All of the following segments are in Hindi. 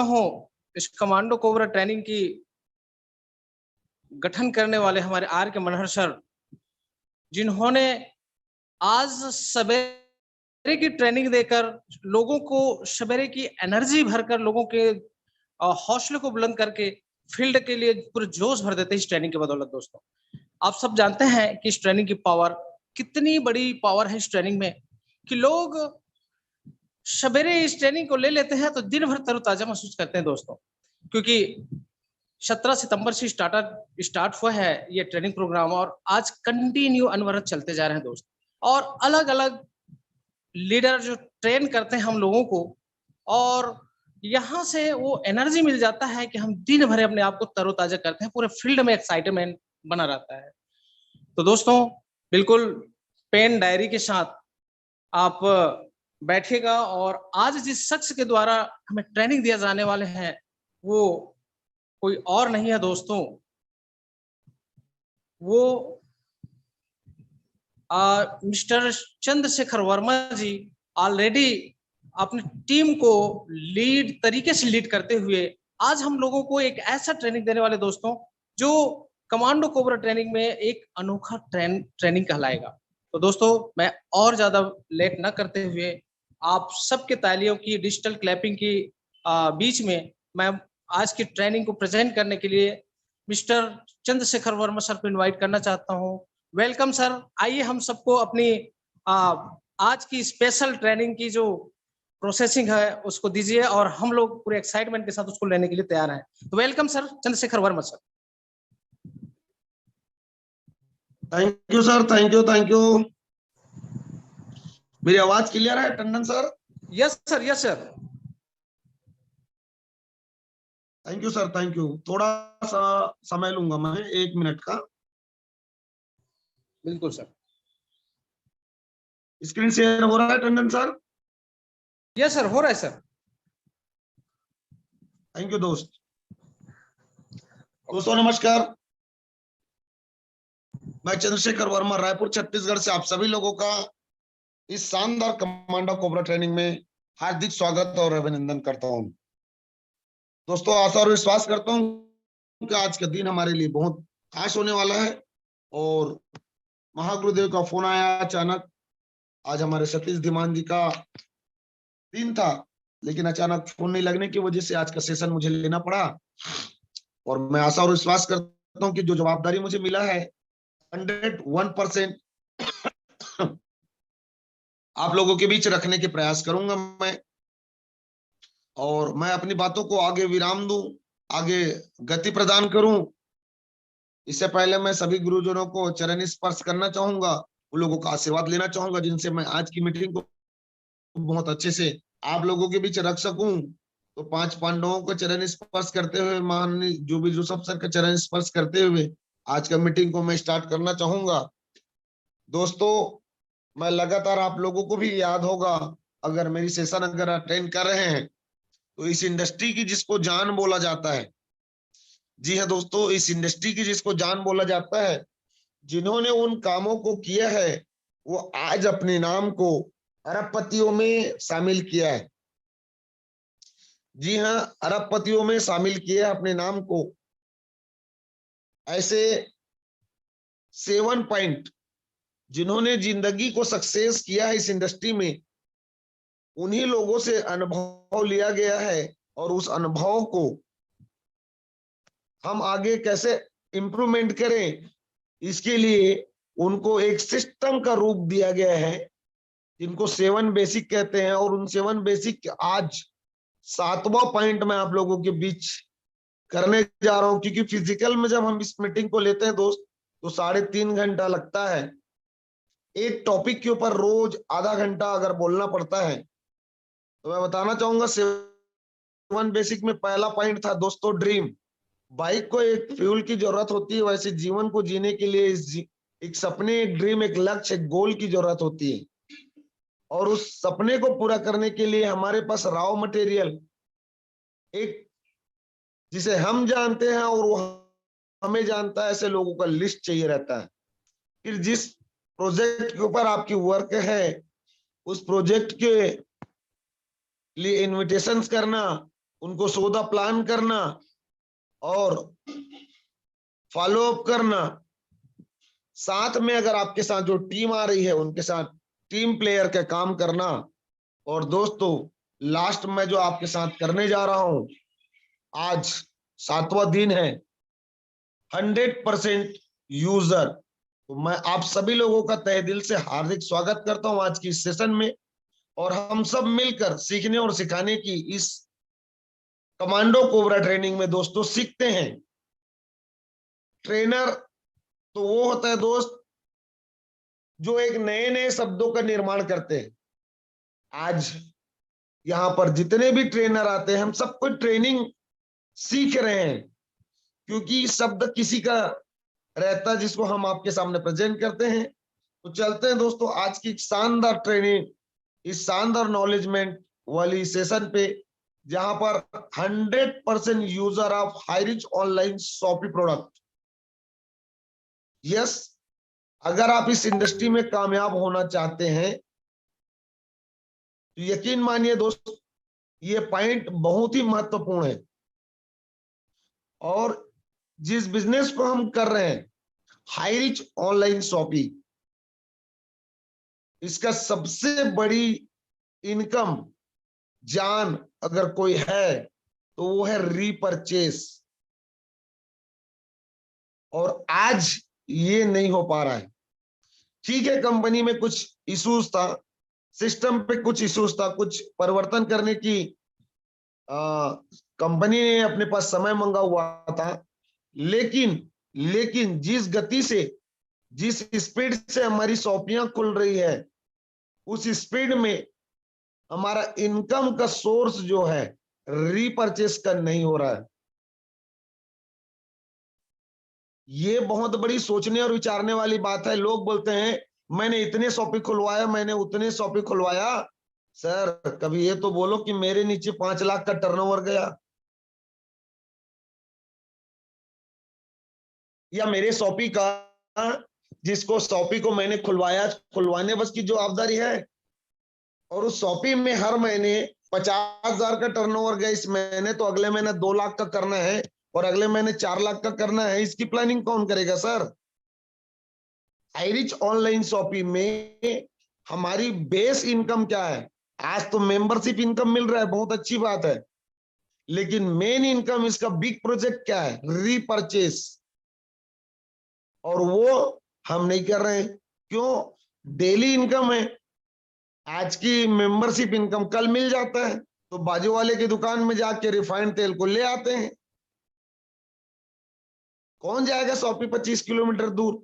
हूँ इस कमांडो कोबरा ट्रेनिंग की गठन करने वाले हमारे आर के मनहर सर, जिन्होंने आज सवेरे की ट्रेनिंग देकर लोगों को सवेरे की एनर्जी भरकर लोगों के हौसले को बुलंद करके फील्ड के लिए पूरे जोश भर देते हैं इस ट्रेनिंग की बदौलत। दोस्तों, आप सब जानते हैं कि इस ट्रेनिंग की पावर कितनी बड़ी पावर है इस ट्रेनिंग में, कि लोग सवेरे इस ट्रेनिंग को ले लेते हैं तो दिन भर तरोताजा महसूस करते हैं। दोस्तों, क्योंकि 17 सितंबर से स्टार्ट हुआ है ये ट्रेनिंग प्रोग्राम और आज कंटिन्यू अनवरत चलते जा रहे हैं दोस्त। और अलग अलग लीडर जो ट्रेन करते हैं हम लोगों को, और यहाँ से वो एनर्जी मिल जाता है कि हम दिन भर अपने आप को तरोताजा करते हैं, पूरे फील्ड में एक्साइटमेंट बना रहता है। तो दोस्तों, बिल्कुल पेन डायरी के साथ आप बैठिएगा और आज जिस शख्स के द्वारा हमें ट्रेनिंग दिया जाने वाले हैं वो कोई और नहीं है दोस्तों, वो मिस्टर चंद्रशेखर वर्मा जी ऑलरेडी अपनी टीम को लीड तरीके से लीड करते हुए आज हम लोगों को एक ऐसा ट्रेनिंग देने वाले दोस्तों जो कमांडो कोबरा ट्रेनिंग में एक अनोखा ट्रेनिंग कहलाएगा। तो दोस्तों, मैं और ज्यादा लेट न करते हुए आप सबके तालियों की डिजिटल क्लैपिंग की बीच में मैं आज की ट्रेनिंग को प्रेजेंट करने के लिए मिस्टर चंद्रशेखर वर्मा सर को इनवाइट करना चाहता हूं। Welcome sir. आइए हम सबको अपनी आज की स्पेशल ट्रेनिंग की जो प्रोसेसिंग है उसको दीजिए और हम लोग पूरे एक्साइटमेंट के साथ उसको लेने के लिए तैयार हैं। तो welcome sir, Chandrashekhar Verma sir. Thank you sir, thank you. मेरी आवाज क्लियर है Tandon sir? Yes sir, yes sir. Thank you sir, thank you. थोड़ा सा समय लूंगा मैं, 1 मिनट का। बिल्कुल सर। स्क्रीन शेयर हो रहा है टंडन सर? यस सर, हो रहा है सर। थैंक यू दोस्तों नमस्कार। मैं चंद्रशेखर वर्मा रायपुर छत्तीसगढ़ से आप सभी लोगों का इस शानदार कमांडो कोबरा ट्रेनिंग में हार्दिक स्वागत और अभिनंदन करता हूं। दोस्तों, आशा और विश्वास करता हूं कि आज का दिन हमारे लिए बहुत खास होने वाला है। और महागुरुदेव का फोन आया अचानक। आज हमारे सतीश धीमान जी का दिन था, लेकिन अचानक फोन नहीं लगने की वजह से आज का सेशन मुझे लेना पड़ा। और मैं आशा और विश्वास करता हूं कि जो जवाबदारी मुझे मिला है 101% आप लोगों के बीच रखने के प्रयास करूंगा मैं। और मैं अपनी बातों को आगे विराम दूं, आगे गति प्रदान करूं। इससे पहले मैं सभी गुरुजनों को चरण स्पर्श करना चाहूंगा, उन लोगों का आशीर्वाद लेना चाहूंगा जिनसे मैं आज की मीटिंग को बहुत अच्छे से आप लोगों के बीच रख सकूं। तो 5 पांडवों को चरण स्पर्श करते हुए, माननीय जो भी जोसेफ सर का चरण स्पर्श करते हुए आज का मीटिंग को मैं स्टार्ट करना चाहूंगा। दोस्तों, मैं लगातार आप लोगों को भी याद होगा, अगर मेरी सेशन अगर अटेंड कर रहे हैं, तो इस इंडस्ट्री की जिसको जान बोला जाता है, जी हाँ दोस्तों, इस इंडस्ट्री की जिसको जान बोला जाता है, जिन्होंने उन कामों को किया है, वो आज अपने नाम को अरबपतियों में शामिल किया है। जी हाँ, अरबपतियों में शामिल किया है अपने नाम को। ऐसे 7 पॉइंट जिन्होंने जिंदगी को सक्सेस किया है इस इंडस्ट्री में, उन्हीं लोगों से अनुभव लिया गया है। और उस अनुभव को हम आगे कैसे इंप्रूवमेंट करें, इसके लिए उनको एक सिस्टम का रूप दिया गया है, जिनको 7 बेसिक कहते हैं। और उन 7 बेसिक आज 7वां पॉइंट मैं आप लोगों के बीच करने जा रहा हूं। क्योंकि फिजिकल में जब हम इस मीटिंग को लेते हैं दोस्त, तो 3.5 घंटा लगता है। एक टॉपिक के ऊपर रोज आधा घंटा अगर बोलना पड़ता है, तो मैं बताना चाहूंगा 7 बेसिक में पहला पॉइंट था दोस्तों, ड्रीम। बाइक को एक फ्यूल की जरूरत होती है, वैसे जीवन को जीने के लिए एक सपने, एक ड्रीम, एक लक्ष्य, एक गोल की जरूरत होती है। और उस सपने को पूरा करने के लिए हमारे पास रॉ मटेरियल, एक जिसे हम जानते हैं और वो हमें जानता है, ऐसे लोगों का लिस्ट चाहिए रहता है। फिर जिस प्रोजेक्ट के ऊपर आपकी वर्क है, उस प्रोजेक्ट के लिए इन्विटेशंस करना, उनको सौदा प्लान करना और फॉलो अप करना, साथ में अगर आपके साथ जो टीम आ रही है उनके साथ टीम प्लेयर का काम करना। और दोस्तों, लास्ट में जो आपके साथ करने जा रहा हूं, आज 7वां दिन है 100% यूजर। तो मैं आप सभी लोगों का तहे दिल से हार्दिक स्वागत करता हूं आज की इस सेशन में, और हम सब मिलकर सीखने और सिखाने की इस कमांडो कोबरा ट्रेनिंग में दोस्तों सीखते हैं। ट्रेनर तो वो होता है दोस्त जो एक नए नए शब्दों का निर्माण करते हैं। आज यहाँ पर जितने भी ट्रेनर आते हैं, हम सबको ट्रेनिंग सीख रहे हैं, क्योंकि शब्द किसी का रहता है जिसको हम आपके सामने प्रेजेंट करते हैं। तो चलते हैं दोस्तों आज की शानदार ट्रेनिंग, इस शानदार नॉलेजमेंट वाली सेशन पे, जहां पर 100% user of high rich online shoppe product. Yes, अगर आप इस इंडस्ट्री में कामयाब होना चाहते हैं तो यकीन मानिए दोस्त, ये पॉइंट बहुत ही महत्वपूर्ण है। और जिस बिजनेस को हम कर रहे हैं, हाईरिच ऑनलाइन शॉपिंग, इसका सबसे बड़ी इनकम जान अगर कोई है तो वो है रीपरचेस। और आज ये नहीं हो पा रहा है। ठीक है, कंपनी में कुछ इश्यूज था, सिस्टम पे कुछ इश्यूज था, कुछ परिवर्तन करने की कंपनी ने अपने पास समय मांगा हुआ था। लेकिन जिस गति से, जिस स्पीड से हमारी शॉपियां खुल रही है, उस स्पीड में हमारा इनकम का सोर्स जो है रीपरचेस का नहीं हो रहा है। ये बहुत बड़ी सोचने और विचारने वाली बात है। लोग बोलते हैं मैंने इतने शॉपिंग खुलवाया, मैंने उतने शॉपिंग खुलवाया। सर, कभी ये तो बोलो कि मेरे नीचे 5 लाख का टर्नओवर गया, या मेरे शॉपी का, जिसको शॉपी को मैंने खुलवाया, खुलवाने बस की जवाबदारी है, और उस शॉपी में हर महीने 50,000 का टर्नओवर गया इस महीने, तो अगले महीने 2 लाख का करना है और अगले महीने 4 लाख का करना है। इसकी प्लानिंग कौन करेगा सर? हाईरिच ऑनलाइन शॉपिंग में हमारी बेस इनकम क्या है? आज तो मेंबरशिप इनकम मिल रहा है, बहुत अच्छी बात है, लेकिन मेन इनकम इसका बिग प्रोजेक्ट क्या है? रीपरचेस। और वो हम नहीं कर रहे हैं। क्यों? डेली इनकम है, आज की मेंबरशिप इनकम कल मिल जाता है, तो बाजू वाले की दुकान में जाके रिफाइंड तेल को ले आते हैं। कौन जाएगा शॉपी 25 किलोमीटर दूर?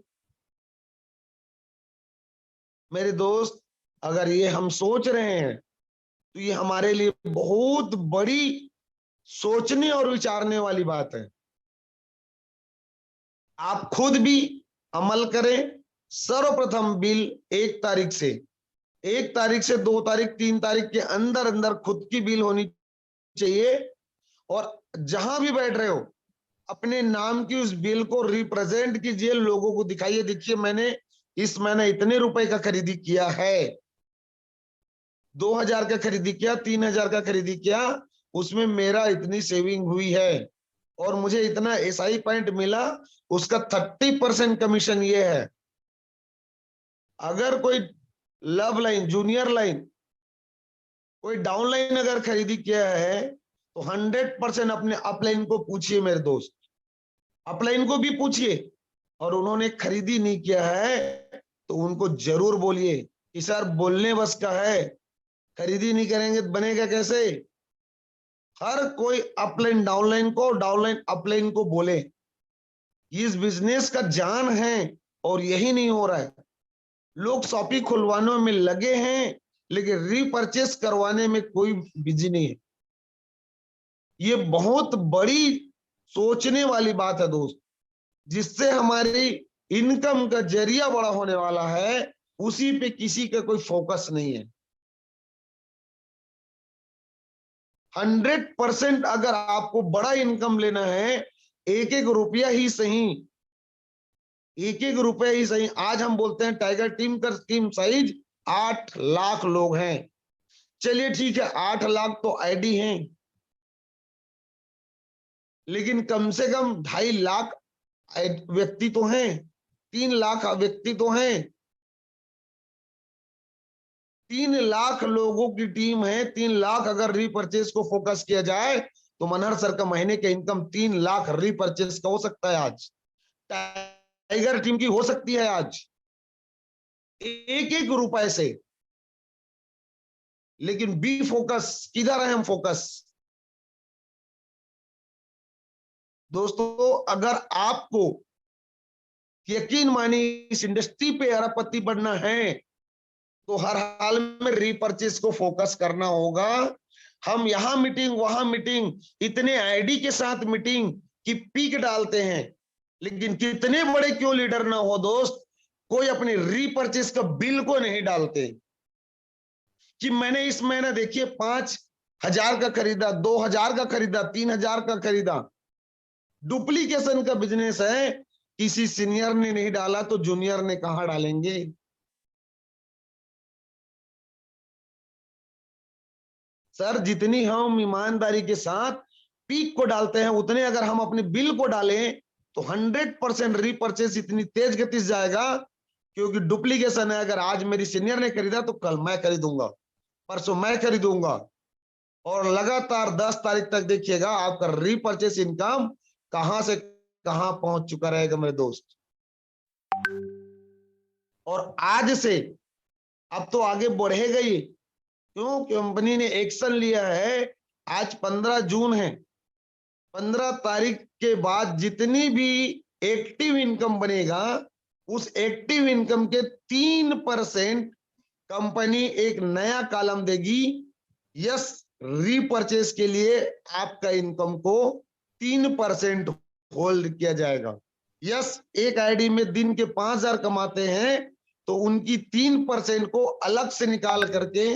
मेरे दोस्त, अगर ये हम सोच रहे हैं तो ये हमारे लिए बहुत बड़ी सोचने और विचारने वाली बात है। आप खुद भी अमल करें। सर्वप्रथम बिल 1 तारीख से, 1 तारीख से 2 तारीख 3 तारीख के अंदर अंदर खुद की बिल होनी चाहिए। और जहां भी बैठ रहे हो, अपने नाम की उस बिल को रिप्रेजेंट कीजिए, लोगों को दिखाइए, देखिए मैंने इस महीने इतने रुपए का खरीदी किया है, 2000 का खरीदी किया, 3000 का खरीदी किया, उसमें मेरा इतनी सेविंग हुई है और मुझे इतना एसआई पॉइंट मिला, उसका 30% कमीशन ये है। अगर कोई लव लाइन, जूनियर लाइन, कोई डाउन लाइन अगर खरीदी किया है तो 100% अपने अपलाइन को पूछिए मेरे दोस्त, अपलाइन को भी पूछिए। और उन्होंने खरीदी नहीं किया है तो उनको जरूर बोलिए कि सर बोलने बस का है, खरीदी नहीं करेंगे तो बनेगा कैसे? हर कोई अपलाइन डाउनलाइन को, डाउनलाइन अपलाइन को बोले। इस बिजनेस का जान है और यही नहीं हो रहा है। लोग शॉपी खुलवाने में लगे हैं लेकिन रीपरचेस करवाने में कोई बिजी नहीं है। ये बहुत बड़ी सोचने वाली बात है दोस्त, जिससे हमारी इनकम का जरिया बड़ा होने वाला है, उसी पे किसी का कोई फोकस नहीं है। 100% अगर आपको बड़ा इनकम लेना है, एक एक रुपया ही सही, एक एक रुपया ही सही। आज हम बोलते हैं टाइगर टीम का टीम साइज 8 लाख लोग हैं। चलिए ठीक है, 8 लाख तो आईडी हैं, लेकिन कम से कम 2.5 लाख व्यक्ति तो हैं, 3 लाख व्यक्ति तो हैं, 3 लाख लोगों की टीम है। 3 लाख अगर रीपरचेज को फोकस किया जाए तो मनहर सर का महीने का इनकम 3 लाख रीपरचेज का हो सकता है। आज टाइगर टीम की हो सकती है आज 1-1 रुपए से। लेकिन बी फोकस, किधर है हम फोकस? दोस्तों अगर आपको यकीन मानिए इस इंडस्ट्री पे अरबपति बनना है तो हर हाल में रीपरचेज को फोकस करना होगा। हम यहां मीटिंग, वहां मीटिंग, इतने आईडी के साथ मीटिंग की पीक डालते हैं, लेकिन कितने बड़े क्यों लीडर ना हो दोस्त, कोई अपने रीपरचेज का बिल को नहीं डालते कि मैंने इस महीने देखिए 5,000 का खरीदा, 2,000 का खरीदा, 3,000 का खरीदा। डुप्लीकेशन का बिजनेस है। किसी सीनियर ने नहीं डाला तो जूनियर ने कहां डालेंगे? सर जितनी हम ईमानदारी के साथ पीक को डालते हैं उतने अगर हम अपने बिल को डालें तो 100% रीपरचेस इतनी तेज गति से जाएगा। क्योंकि डुप्लीकेशन है, अगर आज मेरी सीनियर ने खरीदा तो कल मैं खरीदूंगा, परसों मैं खरीदूंगा, और लगातार 10 तारीख तक देखिएगा आपका रीपरचेस इनकम कहां से कहां पहुंच चुका रहेगा मेरे दोस्त। और आज से अब तो आगे बढ़ेगा ही, क्यों? कंपनी ने एक्शन लिया है। आज 15 जून है, 15 तारीख के बाद जितनी भी एक्टिव इनकम बनेगा उस एक्टिव इनकम के 3% कंपनी एक नया कॉलम देगी। यस, रीपरचेज के लिए आपका इनकम को 3% होल्ड किया जाएगा। यस, एक आईडी में दिन के 5,000 कमाते हैं तो उनकी 3% को अलग से निकाल करके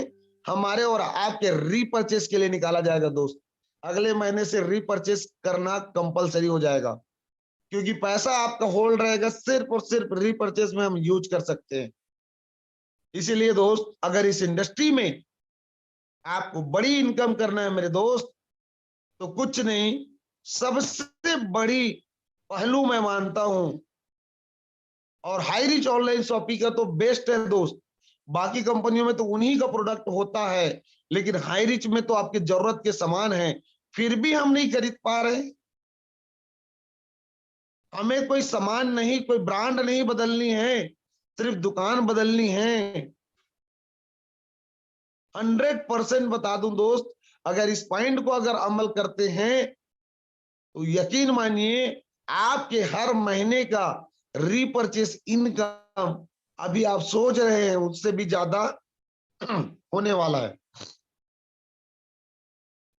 हमारे और आपके रीपरचेज के लिए निकाला जाएगा। दोस्त अगले महीने से रीपरचेज करना कंपलसरी हो जाएगा, क्योंकि पैसा आपका होल्ड रहेगा, सिर्फ और सिर्फ रीपरचेज में हम यूज कर सकते हैं। इसीलिए दोस्त अगर इस इंडस्ट्री में आपको बड़ी इनकम करना है मेरे दोस्त, तो कुछ नहीं, सबसे बड़ी पहलू मैं मानता हूं, और हाई रिच ऑनलाइन शॉपिंग का तो बेस्ट है दोस्त। बाकी कंपनियों में तो उन्हीं का प्रोडक्ट होता है, लेकिन हाई रिच में तो आपकी जरूरत के सामान है, फिर भी हम नहीं खरीद पा रहे। हमें कोई सामान नहीं, कोई ब्रांड नहीं बदलनी है, सिर्फ दुकान बदलनी है। 100% बता दूं दोस्त, अगर इस पॉइंट को अगर अमल करते हैं तो यकीन मानिए आपके हर महीने का रीपरचेस इनकम अभी आप सोच रहे हैं उससे भी ज्यादा होने वाला है।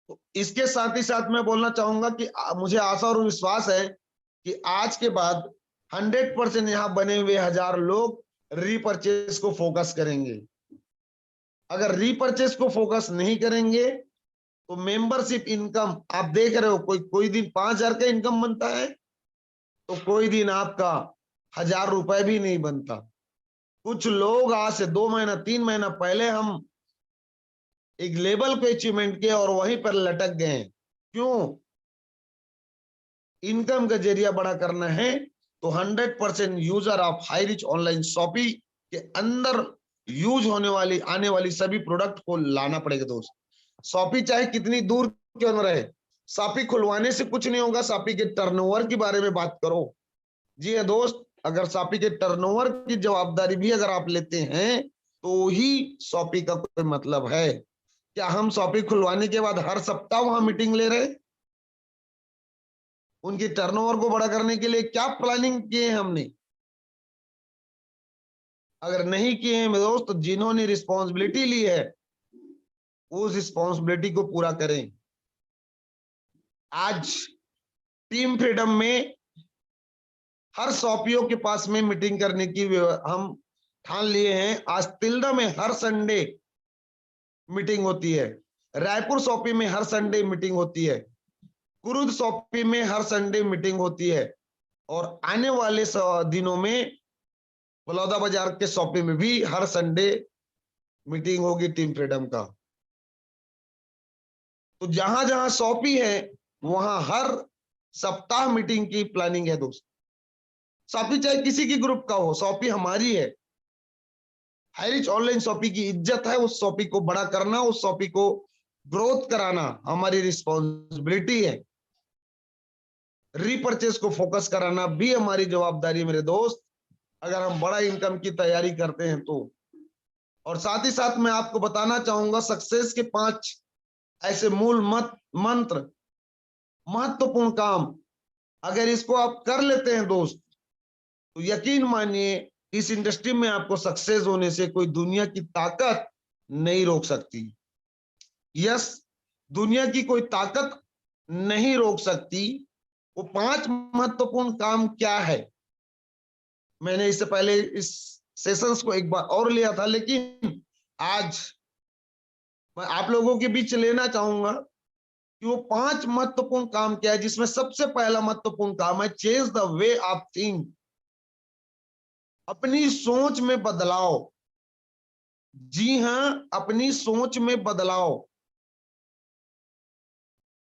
तो इसके साथ ही साथ मैं बोलना चाहूंगा कि मुझे आशा और विश्वास है कि आज के बाद 100% यहां बने हुए 1000 लोग रीपरचेस को फोकस करेंगे। अगर रीपरचेस को फोकस नहीं करेंगे तो मेंबरशिप इनकम आप देख रहे हो, कोई दिन 5,000 का इनकम बनता है तो कोई दिन आपका 1,000 रुपए भी नहीं बनता। कुछ लोग आज से 2 महीना 3 महीना पहले हम एक लेवल पे अचीवमेंट किए और वहीं पर लटक गए। क्यों? इनकम का जरिया बड़ा करना है तो 100% user of high rich online shopping के अंदर यूज होने वाली आने वाली सभी प्रोडक्ट को लाना पड़ेगा दोस्त। शॉपिंग चाहे कितनी दूर क्यों न रहे, शॉपिंग खुलवाने से कुछ नहीं होगा, शॉपिंग के टर्नओवर के बारे में बात करो। जी है दोस्त, अगर शॉपिंग के टर्नओवर की जवाबदारी भी अगर आप लेते हैं तो ही शॉपिंग का कोई मतलब है। क्या हम शॉपिंग खुलवाने के बाद हर सप्ताह वहां मीटिंग ले रहे? उनकी टर्नओवर को बड़ा करने के लिए क्या प्लानिंग किए हैं हमने? अगर नहीं किए हैं मेरे दोस्त, तो जिन्होंने रिस्पॉन्सिबिलिटी ली है उस रिस्पॉन्सिबिलिटी को पूरा करें। आज टीम फ्रीडम में हर शॉपियों के पास में मीटिंग करने की हम ठान लिए हैं। आज तिल्दा में हर संडे मीटिंग होती है, रायपुर शॉपी में हर संडे मीटिंग होती है, कुरुद शॉपी में हर संडे मीटिंग होती है, और आने वाले दिनों में बलौदा बाजार के शॉपी में भी हर संडे मीटिंग होगी टीम फ्रीडम का। तो जहां जहां शॉपी है वहां हर सप्ताह मीटिंग की प्लानिंग है दोस्त। शॉपी चाहे किसी की ग्रुप का हो, शॉपी हमारी है। हाईरिच ऑनलाइन शॉपी की इज्जत है, उस शॉपी को बड़ा करना, उस शॉपी को ग्रोथ कराना हमारी रिस्पॉन्सिबिलिटी है। रीपरचेस को फोकस कराना भी हमारी जवाबदारी है मेरे दोस्त, अगर हम बड़ा इनकम की तैयारी करते हैं तो। और साथ ही साथ मैं आपको बताना चाहूंगा सक्सेस के 5 ऐसे मूल मंत्र, महत्वपूर्ण काम, अगर इसको आप कर लेते हैं दोस्त तो यकीन मानिए इस इंडस्ट्री में आपको सक्सेस होने से कोई दुनिया की ताकत नहीं रोक सकती। यस, दुनिया की कोई ताकत नहीं रोक सकती। वो 5 महत्वपूर्ण काम क्या है, मैंने इससे पहले इस सेशंस को एक बार और लिया था, लेकिन आज मैं आप लोगों के बीच लेना चाहूंगा कि वो 5 महत्वपूर्ण काम क्या है, जिसमें सबसे पहला महत्वपूर्ण काम है change the way of think, अपनी सोच में बदलाव। जी हां, अपनी सोच में बदलाव।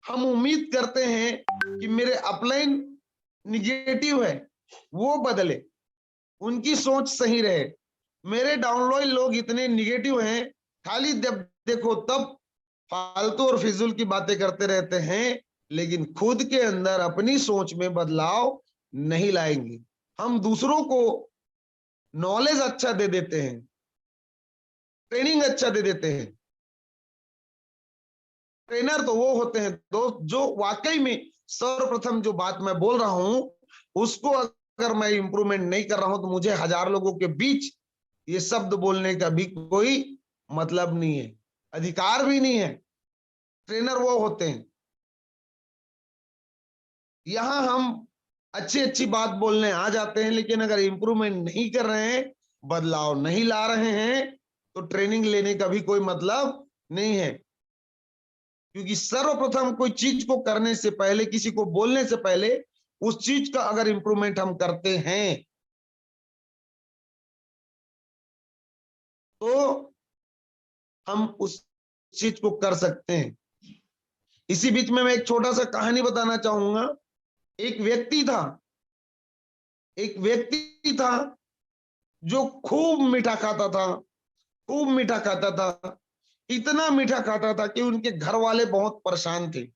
हम उम्मीद करते हैं कि मेरे अपलाइन निगेटिव है वो बदले, उनकी सोच सही रहे। मेरे डाउनलोड लोग इतने निगेटिव हैं, खाली जब देखो तब फालतू और फिजूल की बातें करते रहते हैं, लेकिन खुद के अंदर अपनी सोच में बदलाव नहीं लाएंगे। हम दूसरों को नॉलेज अच्छा दे देते हैं, ट्रेनिंग अच्छा दे देते हैं। ट्रेनर तो वो होते हैं दोस्त जो वाकई में सर्वप्रथम जो बात मैं बोल रहा हूं उसको अगर मैं इंप्रूवमेंट नहीं कर रहा हूं तो मुझे 1000 लोगों के बीच ये शब्द बोलने का भी कोई मतलब नहीं है, अधिकार भी नहीं है। ट्रेनर वो होते हैं। यहां हम अच्छी अच्छी बात बोलने आ जाते हैं, लेकिन अगर इंप्रूवमेंट नहीं कर रहे हैं, बदलाव नहीं ला रहे हैं, तो ट्रेनिंग लेने का भी कोई मतलब नहीं है। क्योंकि सर्वप्रथम कोई चीज को करने से पहले, किसी को बोलने से पहले उस चीज का अगर इंप्रूवमेंट हम करते हैं तो हम उस चीज को कर सकते हैं। इसी बीच में मैं एक छोटा सा कहानी बताना चाहूंगा। एक व्यक्ति था, एक व्यक्ति था जो खूब मीठा खाता था, खूब मीठा खाता था, इतना मीठा खाता था कि उनके घर वाले बहुत परेशान थे,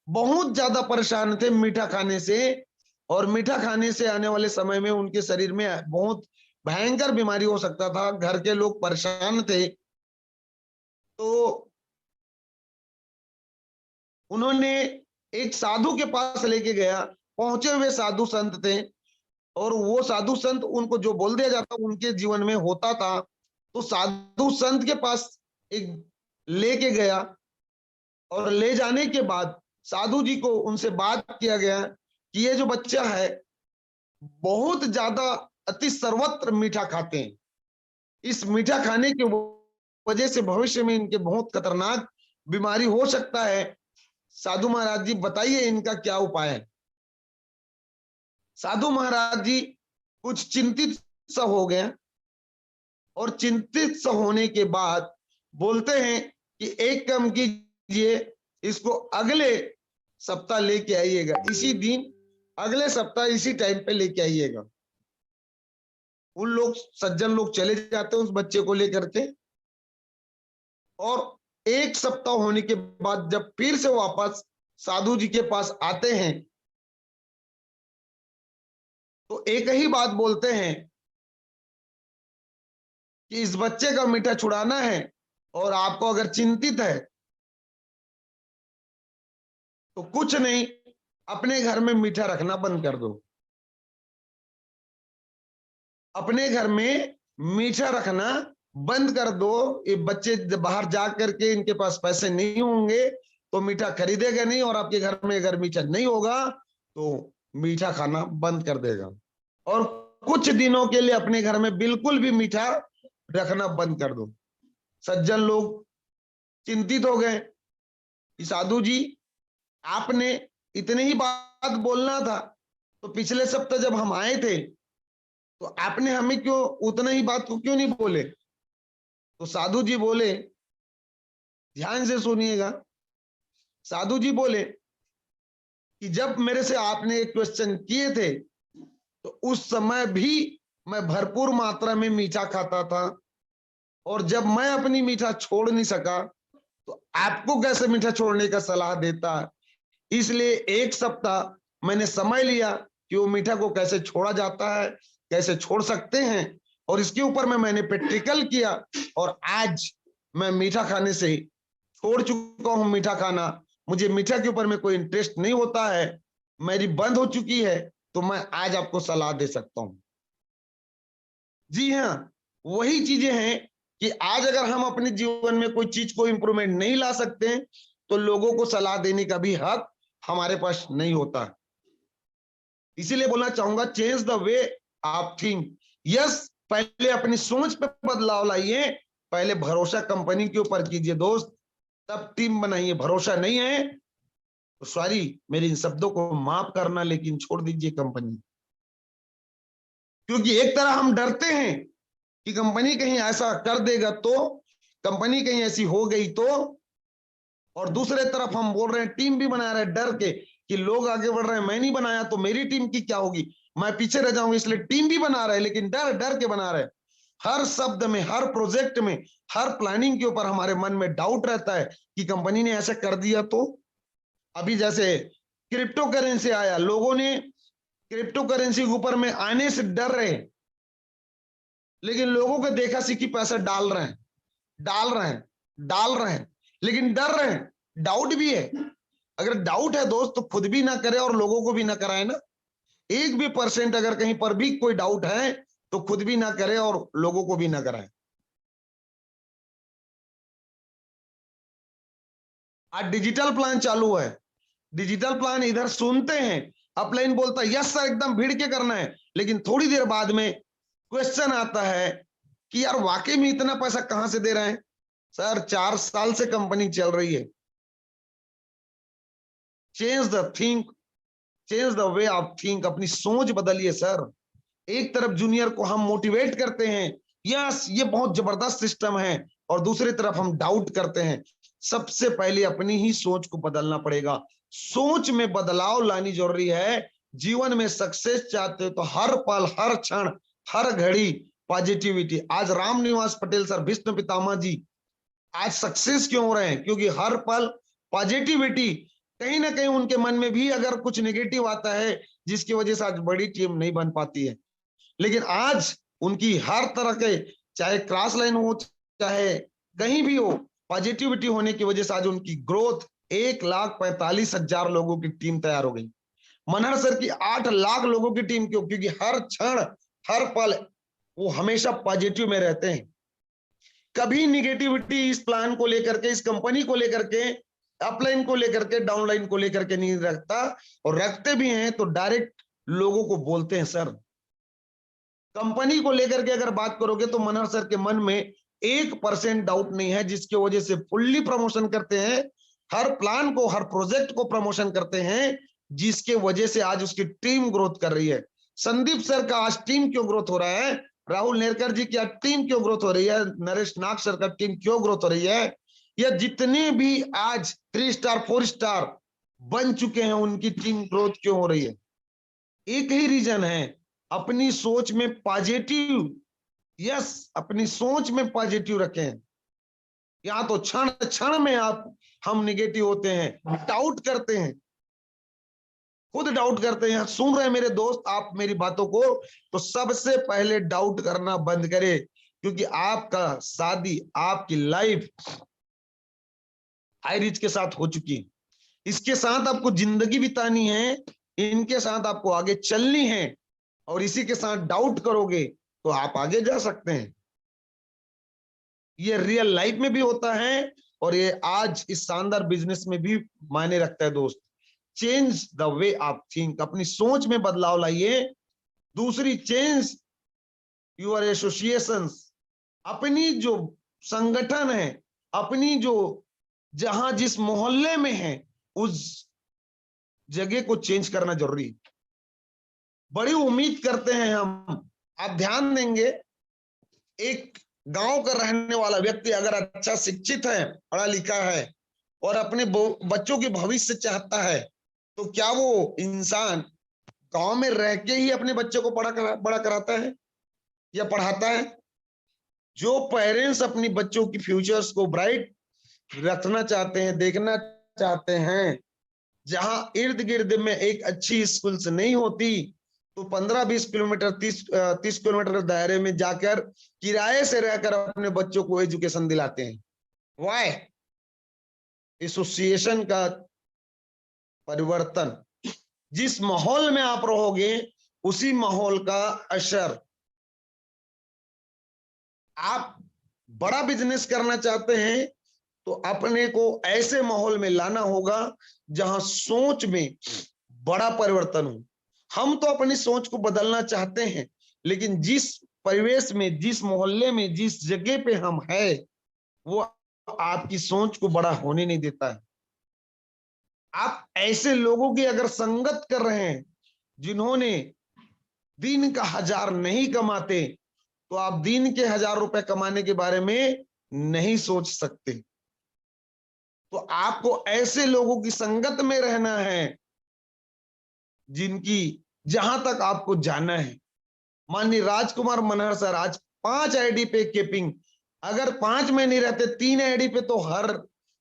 बहुत ज्यादा परेशान थे मीठा खाने से। और मीठा खाने से आने वाले समय में उनके शरीर में बहुत भयंकर बीमारी हो सकता था। घर के लोग परेशान थे, तो उन्होंने एक साधु के पास लेके गया। पहुंचे हुए साधु संत थे, और वो साधु संत उनको जो बोल दिया जाता उनके जीवन में होता था। तो साधु संत के पास एक लेके गया, और ले जाने के बाद साधु जी को उनसे बात किया गया कि ये जो बच्चा है बहुत ज्यादा अति सर्वत्र मीठा खाते हैं, इस मीठा खाने की वजह से भविष्य में इनके बहुत खतरनाक बीमारी हो सकता है। साधु महाराज जी बताइए इनका क्या उपाय है। साधु महाराज जी कुछ चिंतित सा हो गए, और चिंतित सा होने के बाद बोलते हैं कि एक काम कीजिए, इसको अगले सप्ताह लेके आइएगा, इसी दिन अगले सप्ताह इसी टाइम पे लेके आइएगा। उन लोग सज्जन लोग चले जाते हैं उस बच्चे को लेकर के, और एक सप्ताह होने के बाद जब फिर से वापस साधु जी के पास आते हैं तो एक ही बात बोलते हैं कि इस बच्चे का मीठा छुड़ाना है, और आपको अगर चिंतित है तो कुछ नहीं, अपने घर में मीठा रखना बंद कर दो। अपने घर में मीठा रखना बंद कर दो। ये बच्चे जब बाहर जा करके इनके पास पैसे नहीं होंगे तो मीठा खरीदेगा नहीं, और आपके घर में अगर मीठा नहीं होगा तो मीठा खाना बंद कर देगा। और कुछ दिनों के लिए अपने घर में बिल्कुल भी मीठा रखना बंद कर दो। सज्जन लोग चिंतित हो गए कि साधु जी आपने इतनी ही बात बोलना था, तो पिछले सप्ताह जब हम आए थे तो आपने हमें क्यों उतना ही बात को क्यों नहीं बोले। तो साधु जी बोले, ध्यान से सुनिएगा, साधु जी बोले कि जब मेरे से आपने एक क्वेश्चन किए थे तो उस समय भी मैं भरपूर मात्रा में मीठा खाता था, और जब मैं अपनी मीठा छोड़ नहीं सका तो आपको कैसे मीठा छोड़ने का सलाह देता। इसलिए एक सप्ताह मैंने समय लिया कि वो मीठा को कैसे छोड़ा जाता है, कैसे छोड़ सकते हैं, और इसके ऊपर मैंने प्रैक्टिकल किया, और आज मैं मीठा खाने से छोड़ चुका हूं। मीठा खाना, मुझे मीठा के ऊपर में कोई इंटरेस्ट नहीं होता है, मेरी बंद हो चुकी है, तो मैं आज आपको सलाह दे सकता हूं। जी हाँ, वही चीजें हैं कि आज अगर हम अपने जीवन में कोई चीज को इंप्रूवमेंट नहीं ला सकते तो लोगों को सलाह देने का भी हक हमारे पास नहीं होता। इसीलिए बोलना चाहूंगा, चेंज द वे आप थिंक। यस, पहले अपनी सोच पे बदलाव लाइए, पहले भरोसा कंपनी के ऊपर कीजिए दोस्त, तब टीम बनाइए। भरोसा नहीं है तो सॉरी, मेरे इन शब्दों को माफ करना, लेकिन छोड़ दीजिए कंपनी। क्योंकि एक तरह हम डरते हैं कि कंपनी कहीं ऐसा कर देगा तो, कंपनी कहीं ऐसी हो गई तो, और दूसरे तरफ हम बोल रहे हैं, टीम भी बना रहे हैं डर के कि लोग आगे बढ़ रहे हैं, मैं नहीं बनाया तो मेरी टीम की क्या होगी, मैं पीछे रह जाऊंगा, इसलिए टीम भी बना रहे हैं, लेकिन डर डर के बना रहे हैं। हर शब्द में, हर प्रोजेक्ट में, हर प्लानिंग के ऊपर हमारे मन में डाउट रहता है कि कंपनी ने ऐसा कर दिया तो। अभी जैसे क्रिप्टो करेंसी आया, लोगों ने क्रिप्टो करेंसी के ऊपर में आने से डर रहे, लेकिन लोगों को देखा सीखी पैसा डाल रहे हैं, डाल रहे हैं, डाल रहे हैं, लेकिन डर रहे हैं। डाउट भी है। अगर डाउट है दोस्त तो खुद भी ना करे और लोगों को भी ना कराए ना। 1% अगर कहीं पर भी कोई डाउट है तो खुद भी ना करे और लोगों को भी ना कराए। आज डिजिटल प्लान चालू है, डिजिटल प्लान इधर सुनते हैं, अपलाइन बोलता है यस सर एकदम भीड़ के करना है, लेकिन थोड़ी देर बाद में क्वेश्चन आता है कि यार वाकई में इतना पैसा कहां से दे रहे हैं। सर 4 साल से कंपनी चल रही है। Change the think, change the way of think. अपनी सोच बदलिए सर। एक तरफ जूनियर को हम मोटिवेट करते हैं, यस ये बहुत जबरदस्त सिस्टम है, और दूसरी तरफ हम डाउट करते हैं। सबसे पहले अपनी ही सोच को बदलना पड़ेगा। सोच में बदलाव लानी जरूरी है। जीवन में सक्सेस चाहते हो तो हर पल, हर क्षण, हर घड़ी पॉजिटिविटी। आज राम निवास पटेल सर, भीष्म पितामह जी आज सक्सेस क्यों हो रहे हैं? क्योंकि हर पल पॉजिटिविटी। कहीं ना कहीं उनके मन में भी अगर कुछ नेगेटिव आता है जिसकी वजह से आज बड़ी टीम नहीं बन पाती है, लेकिन आज उनकी हर तरह के, चाहे क्रॉस लाइन हो चाहे कहीं भी हो, पॉजिटिविटी होने की वजह से आज उनकी ग्रोथ 1,45,000 लोगों की टीम तैयार हो गई। मनहर सर की 8 लाख लोगों की टीम क्यों? क्योंकि हर क्षण, हर पल वो हमेशा पॉजिटिव में रहते हैं। कभी निगेटिविटी इस प्लान को लेकर के, इस कंपनी को लेकर के, अपलाइन को लेकर के, डाउनलाइन को लेकर के नहीं रखता, और रखते भी हैं तो डायरेक्ट लोगों को बोलते हैं सर। कंपनी को लेकर के अगर बात करोगे तो मनहर सर के मन में 1% डाउट नहीं है, जिसकी वजह से फुल्ली प्रमोशन करते हैं, हर प्लान को, हर प्रोजेक्ट को प्रमोशन करते हैं, जिसके वजह से आज उसकी टीम ग्रोथ कर रही है। संदीप सर का आज टीम क्यों ग्रोथ हो रहा है? राहुल नेरकर जी की आज टीम क्यों ग्रोथ हो रही है? नरेश नाग सर का टीम क्यों ग्रोथ हो रही है? या जितने भी आज 3 स्टार 4 स्टार बन चुके हैं उनकी टीम ग्रोथ क्यों हो रही है? एक ही रीजन है, अपनी सोच में पॉजिटिव। यस, अपनी सोच में पॉजिटिव रखें। यहाँ तो क्षण क्षण में हम निगेटिव होते हैं, डाउट करते हैं, खुद डाउट करते हैं। सुन रहे हैं मेरे दोस्त आप मेरी बातों को, तो सबसे पहले डाउट करना बंद करें, क्योंकि आपका शादी, आपकी लाइफ हाई रिच के साथ हो चुकी है। इसके साथ आपको जिंदगी बितानी है, इनके साथ आपको आगे चलनी है, और इसी के साथ डाउट करोगे तो आप आगे जा सकते हैं। ये रियल लाइफ में भी होता है, और ये आज इस शानदार बिजनेस में भी मायने रखता है दोस्त। Change the way of think. अपनी सोच में बदलाव लाइए। दूसरी, चेंज योर एसोसिएशंस। अपनी जो संगठन है, अपनी जो जहां जिस मोहल्ले में है, उस जगह को चेंज करना जरूरी है। बड़ी उम्मीद करते हैं हम, आप ध्यान देंगे, एक गांव का रहने वाला व्यक्ति अगर अच्छा शिक्षित है, पढ़ा लिखा है, और अपने बच्चों के भविष्य चाहता है, तो क्या वो इंसान गांव में रह के ही अपने बच्चों को बड़ा कराता है या पढ़ाता है? जो पेरेंट्स अपनी बच्चों की फ्यूचर्स को ब्राइट रखना चाहते हैं, देखना चाहते हैं, जहां इर्द गिर्द में एक अच्छी स्कूल्स नहीं होती, तो 15-20 किलोमीटर 30 किलोमीटर दायरे में जाकर किराए से रहकर अपने बच्चों को एजुकेशन दिलाते हैं। वाई? एसोसिएशन का परिवर्तन, जिस माहौल में आप रहोगे उसी माहौल का असर। आप बड़ा बिजनेस करना चाहते हैं तो अपने को ऐसे माहौल में लाना होगा जहां सोच में बड़ा परिवर्तन हो। हम तो अपनी सोच को बदलना चाहते हैं, लेकिन जिस परिवेश में, जिस मोहल्ले में, जिस जगह पे हम है, वो आपकी सोच को बड़ा होने नहीं देता है। आप ऐसे लोगों की अगर संगत कर रहे हैं जिन्होंने दिन का 1000 नहीं कमाते, तो आप दिन के 1000 रुपए कमाने के बारे में नहीं सोच सकते। तो आपको ऐसे लोगों की संगत में रहना है जिनकी, जहां तक आपको जाना है। माननीय राजकुमार मनहर सर आज 5 आईडी पे केपिंग, अगर 5 में नहीं रहते 3 आईडी पे तो हर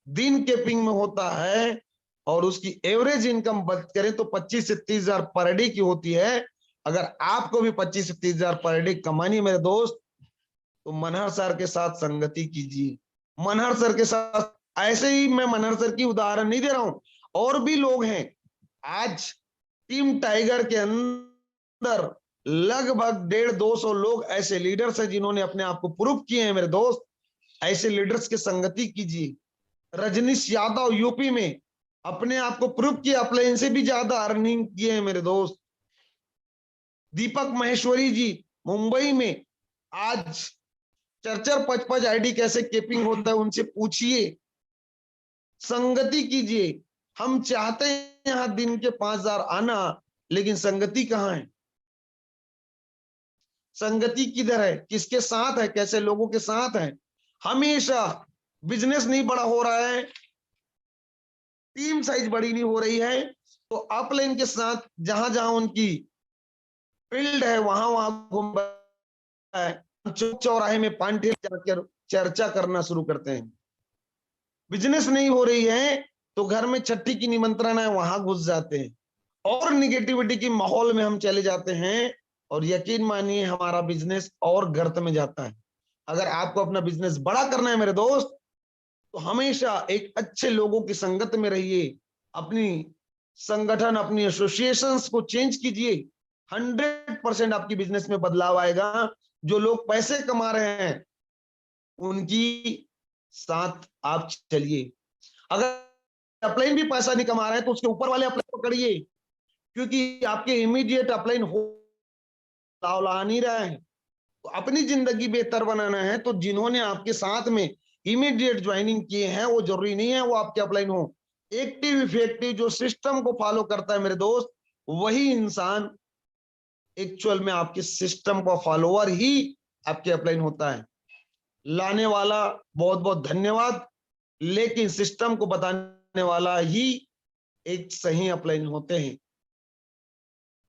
दिन केपिंग में होता है, और उसकी एवरेज इनकम बात करें तो 25 से 30 हजार पर डे की होती है। अगर आपको भी 25 से 30 हजार पर डे कमानी मेरे दोस्त, तो मनहर सर के साथ संगति कीजिए। मनहर सर के साथ, ऐसे ही मैं मनहर सर की उदाहरण नहीं दे रहा हूं, और भी लोग हैं। आज टीम टाइगर के अंदर लगभग 150-200 लोग ऐसे लीडर्स हैं जिन्होंने अपने आप को प्रूव किए हैं मेरे दोस्त। ऐसे लीडर्स की संगति कीजिए। रजनीश यादव यूपी में अपने आप को प्रूव किया, अपलाइन से भी ज्यादा अर्निंग किए हैं मेरे दोस्त। दीपक महेश्वरी जी मुंबई में आज 4-5 आईडी कैसे केपिंग होता है उनसे पूछिए, संगति कीजिए। हम चाहते हैं यहां दिन के 5000 आना, लेकिन संगति कहां है? संगति किधर है? किसके साथ है? कैसे लोगों के साथ है? हमेशा बिजनेस नहीं बड़ा हो रहा है, टीम साइज बड़ी नहीं हो रही है, तो अपलाइन के साथ जहां जहां उनकी फील्ड है वहां वहां घूम रहा है, चौक चौराहे में पान ठेले जाकर चर्चा करना शुरू करते हैं। बिजनेस नहीं हो रही है तो घर में छठी की निमंत्रण है वहां घुस जाते हैं, और निगेटिविटी की माहौल में हम चले जाते हैं, और यकीन मानिए हमारा बिजनेस और गर्त में जाता है। अगर आपको अपना बिजनेस बड़ा करना है मेरे दोस्त, तो हमेशा एक अच्छे लोगों की संगत में रहिए। अपनी संगठन, अपनी एसोसिएशंस को चेंज कीजिए। 100% आपकी बिजनेस में बदलाव आएगा। जो लोग पैसे कमा रहे हैं उनकी साथ आप चलिए। अगर अपलाइन भी पैसा नहीं कमा रहे हैं तो उसके ऊपर वाले अपलाइन पकड़िए, क्योंकि आपके इमीडिएट अपलाइन हो नहीं रहा है। तो अपनी जिंदगी बेहतर बनाना है तो जिन्होंने आपके साथ में इमीडिएट ज्वाइनिंग किए हैं वो जरूरी नहीं है वो आपके अपलाइन हो। एक्टिव इफेक्टिव जो सिस्टम को फॉलो करता है मेरे दोस्त, वही इंसान एक्चुअल में आपके सिस्टम का फॉलोअर ही आपके अपलाइन होता है। लाने वाला बहुत बहुत धन्यवाद, लेकिन सिस्टम को बताने वाला ही एक सही अपलाइन होते हैं।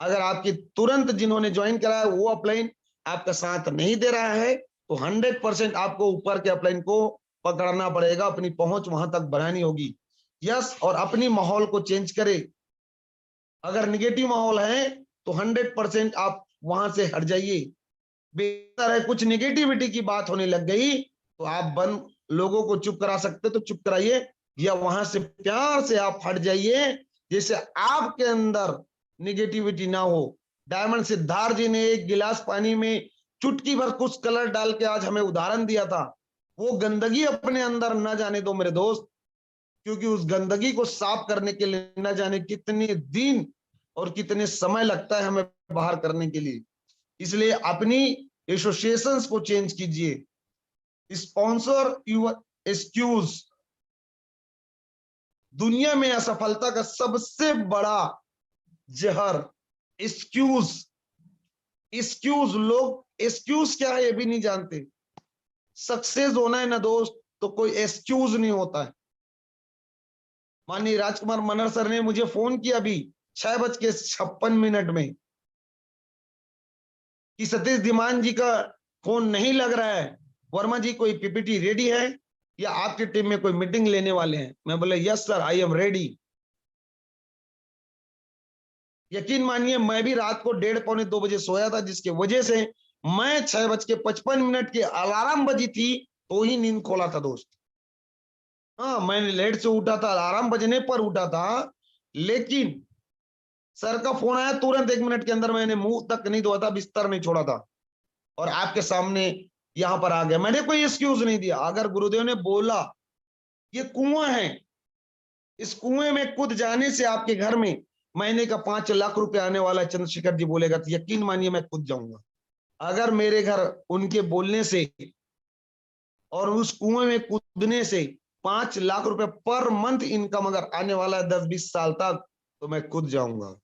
अगर आपकी तुरंत जिन्होंने ज्वाइन करा है वो अपलाइन आपका साथ नहीं दे रहा है, तो 100% आपको ऊपर के अपलाइन को पकड़ना पड़ेगा, अपनी पहुंच वहां तक बढ़ानी होगी। यस, और अपनी माहौल को चेंज करे। अगर निगेटिव माहौल है तो 100% आप वहां से हट जाइए। बेहतर है, कुछ निगेटिविटी की बात होने लग गई तो आप लोगों को चुप करा सकते तो चुप कराइए, या वहां से प्यार से आप हट जाइए, जैसे आपके अंदर निगेटिविटी ना हो। डायमंड सिद्धार्थ जी ने एक गिलास पानी में चुटकी भर कुछ कलर डाल के आज हमें उदाहरण दिया था। वो गंदगी अपने अंदर न जाने दो मेरे दोस्त, क्योंकि उस गंदगी को साफ करने के लिए न जाने कितने दिन और कितने समय लगता है हमें बाहर करने के लिए। इसलिए अपनी एसोसिएशंस को चेंज कीजिए। Sponsor your excuse. दुनिया में असफलता का सबसे बड़ा जहर एक्सक्यूज। एक्सक्यूज, लोग एक्सक्यूज क्या है ये भी नहीं जानते। सक्सेस होना है ना दोस्त तो कोई एक्सक्यूज नहीं होता है। माननीय राजकुमार मनहर सर ने मुझे फोन किया अभी 6:56 में कि सतीश धीमान जी का फोन नहीं लग रहा है, वर्मा जी कोई पीपीटी रेडी है या आपकी टीम में कोई मीटिंग लेने वाले हैं? मैं बोला yes sir, I am ready. यकीन मानिए मैं भी रात को 1:30-2 बजे सोया था, जिसके वजह से मैं 6:55 की अलार्म बजी थी तो ही नींद खोला था दोस्त। हाँ, मैंने लेट से उठा था, अलार्म बजने पर उठा था, लेकिन सर का फोन आया तुरंत 1 मिनट के अंदर मैंने मुंह तक नहीं धोया था, बिस्तर नहीं छोड़ा था और आपके सामने यहां पर आ गया। मैंने कोई एक्सक्यूज नहीं दिया। अगर गुरुदेव ने बोला ये कुआं है, इस कुएं में कूद जाने से आपके घर में महीने का 5 लाख रुपए आने वाला चंद्रशेखर जी बोलेगा तो यकीन मानिए मैं कूद जाऊंगा। अगर मेरे घर उनके बोलने से और उस कुएं में कूदने से 5 लाख रुपए पर मंथ इनकम अगर आने वाला है 10-20 साल तक, तो मैं कूद जाऊंगा।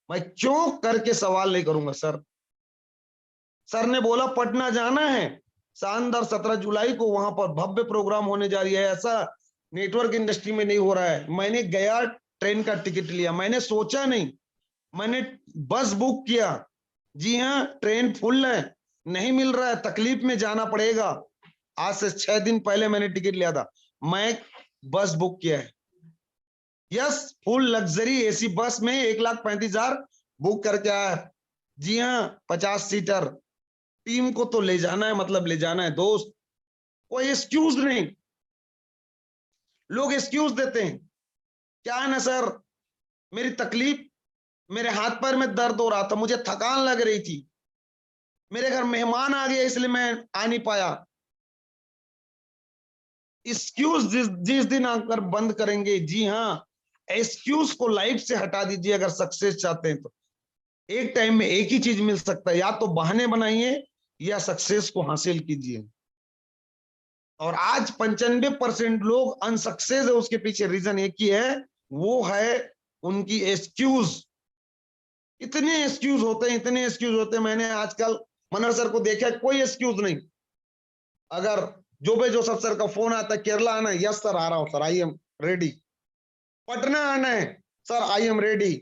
मैं क्यों करके सवाल नहीं करूंगा सर। सर ने बोला पटना जाना है, शानदार 17 जुलाई को वहां पर भव्य प्रोग्राम होने जा रही है, ऐसा नेटवर्क इंडस्ट्री में नहीं हो रहा है। मैंने गया, ट्रेन का टिकट लिया, मैंने सोचा नहीं, मैंने बस बुक किया। जी हाँ, ट्रेन फुल है, नहीं मिल रहा है, तकलीफ में जाना पड़ेगा। आज से 6 दिन पहले मैंने टिकट लिया था, मैं बस बुक किया है। Yes, full luxury AC bus में 1,35,000 बुक करके आया। जी हाँ, 50 सीटर। टीम को तो ले जाना है, मतलब ले जाना है दोस्त, कोई एक्सक्यूज नहीं। लोग एक्सक्यूज देते हैं, क्या है ना सर, मेरी तकलीफ, मेरे हाथ पैर में दर्द हो रहा था, मुझे थकान लग रही थी, मेरे घर मेहमान आ गया इसलिए मैं आ नहीं पाया। एक्सक्यूज जिस दिन आकर बंद करेंगे, जी हाँ, एक्सक्यूज को लाइफ से हटा दीजिए। अगर सक्सेस चाहते हैं तो एक टाइम में एक ही चीज मिल सकता है, या तो बहाने बनाइए या सक्सेस को हासिल कीजिए। और आज 95% लोग अनसक्सेस है, उसके पीछे रीजन एक ही है, वो है उनकी एक्सक्यूज। इतने एक्सक्यूज होते हैं, इतने एक्सक्यूज होते हैं। मैंने आजकल मनहर सर को देखा, कोई एक्सक्यूज नहीं। अगर जोबे जोसेफ सर का फोन आता है केरला आना है, यस सर आ रहा हूं sir, I am ready. Patna आना है सर, आई एम रेडी।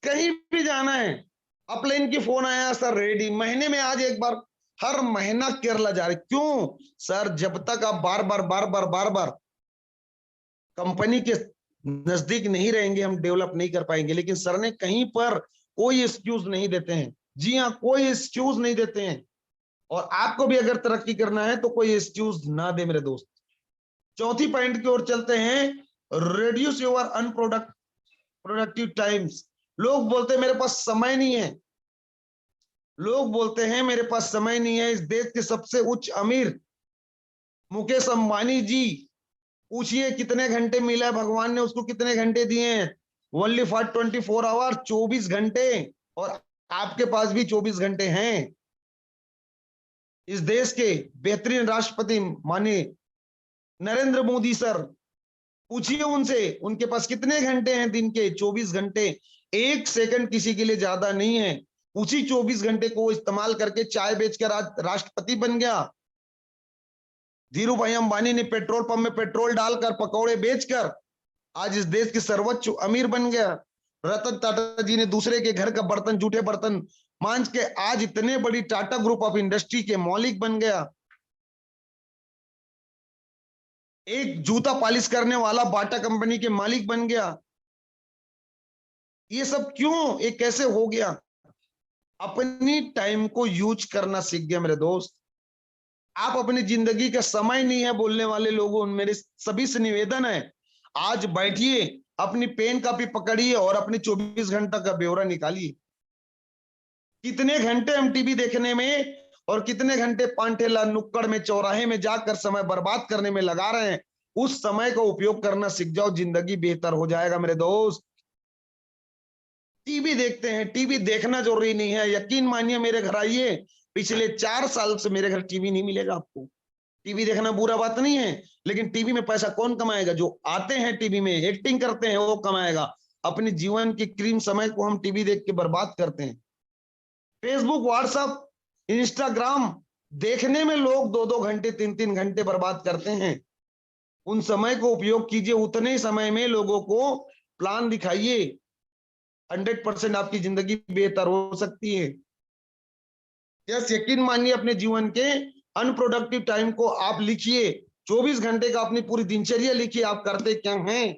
कहीं भी जाना है, अपलेन की फोन आया सर रेडी। महीने में आज एक बार, हर महीना केरला जा रहे। क्यों सर? जब तक आप बार बार कंपनी के नजदीक नहीं रहेंगे हम डेवलप नहीं कर पाएंगे। लेकिन सर ने कहीं पर कोई एक्सक्यूज नहीं देते हैं। जी हाँ, कोई एक्सक्यूज नहीं देते हैं। और आपको भी अगर तरक्की करना है तो कोई एक्सक्यूज ना दे मेरे दोस्त। चौथी पॉइंट की ओर चलते हैं, रिड्यूस योर प्रोडक्टिव टाइम्स। लोग बोलते हैं मेरे पास समय नहीं है, लोग बोलते हैं मेरे पास समय नहीं है। इस देश के सबसे उच्च अमीर मुकेश अंबानी जी, पूछिए कितने घंटे मिला है, भगवान ने उसको कितने घंटे दिए हैं? ओनली फॉर 24 आवर, 24 घंटे। और आपके पास भी 24 घंटे हैं। इस देश के बेहतरीन राष्ट्रपति माननीय नरेंद्र मोदी सर, पूछिए उनसे, उनके पास कितने घंटे हैं दिन के? 24 घंटे। 1 सेकंड किसी के लिए ज्यादा नहीं है। उसी 24 घंटे को इस्तेमाल करके चाय बेचकर आज राष्ट्रपति बन गया। धीरू भाई अंबानी ने पेट्रोल पंप में पेट्रोल डालकर, पकौड़े बेचकर आज इस देश के सर्वोच्च अमीर बन गया। रतन टाटा जी ने दूसरे के घर का बर्तन, जूठे बर्तन मांझ के आज इतने बड़ी टाटा ग्रुप ऑफ इंडस्ट्री के मालिक बन गया। एक जूता पॉलिश करने वाला बाटा कंपनी के मालिक बन गया। ये सब क्यों, ये कैसे हो गया? अपनी टाइम को यूज करना सीख गया मेरे दोस्त। आप अपनी जिंदगी का समय नहीं है बोलने वाले लोगों, मेरे सभी से निवेदन है, आज बैठिए, अपनी पेन कापी पकड़िए और अपने 24 घंटा का ब्यौरा निकालिए। कितने घंटे हम टीवी देखने में और कितने घंटे पांठेला नुक्कड़ में, चौराहे में जाकर समय बर्बाद करने में लगा रहे हैं। उस समय का उपयोग करना सीख जाओ, जिंदगी बेहतर हो जाएगा मेरे दोस्त। टीवी देखते हैं, टीवी देखना जरूरी नहीं है। यकीन मानिए, मेरे घर आइए, पिछले 4 साल से मेरे घर टीवी नहीं मिलेगा आपको। टीवी देखना बुरा बात नहीं है, लेकिन टीवी में पैसा कौन कमाएगा? जो आते हैं टीवी में एक्टिंग करते हैं वो कमाएगा। अपने जीवन की क्रीम समय को हम टीवी देख के बर्बाद करते हैं। फेसबुक, व्हाट्सएप, इंस्टाग्राम देखने में लोग 2-2 घंटे, 3-3 घंटे बर्बाद करते हैं। उन समय को उपयोग कीजिए, उतने ही समय में लोगों को प्लान दिखाइए। 100% आपकी जिंदगी बेहतर हो सकती है। यस, यकीन मानिए, अपने जीवन के अनप्रोडक्टिव टाइम को आप लिखिए। 24 घंटे का अपनी पूरी दिनचर्या लिखिए, आप करते क्या हैं।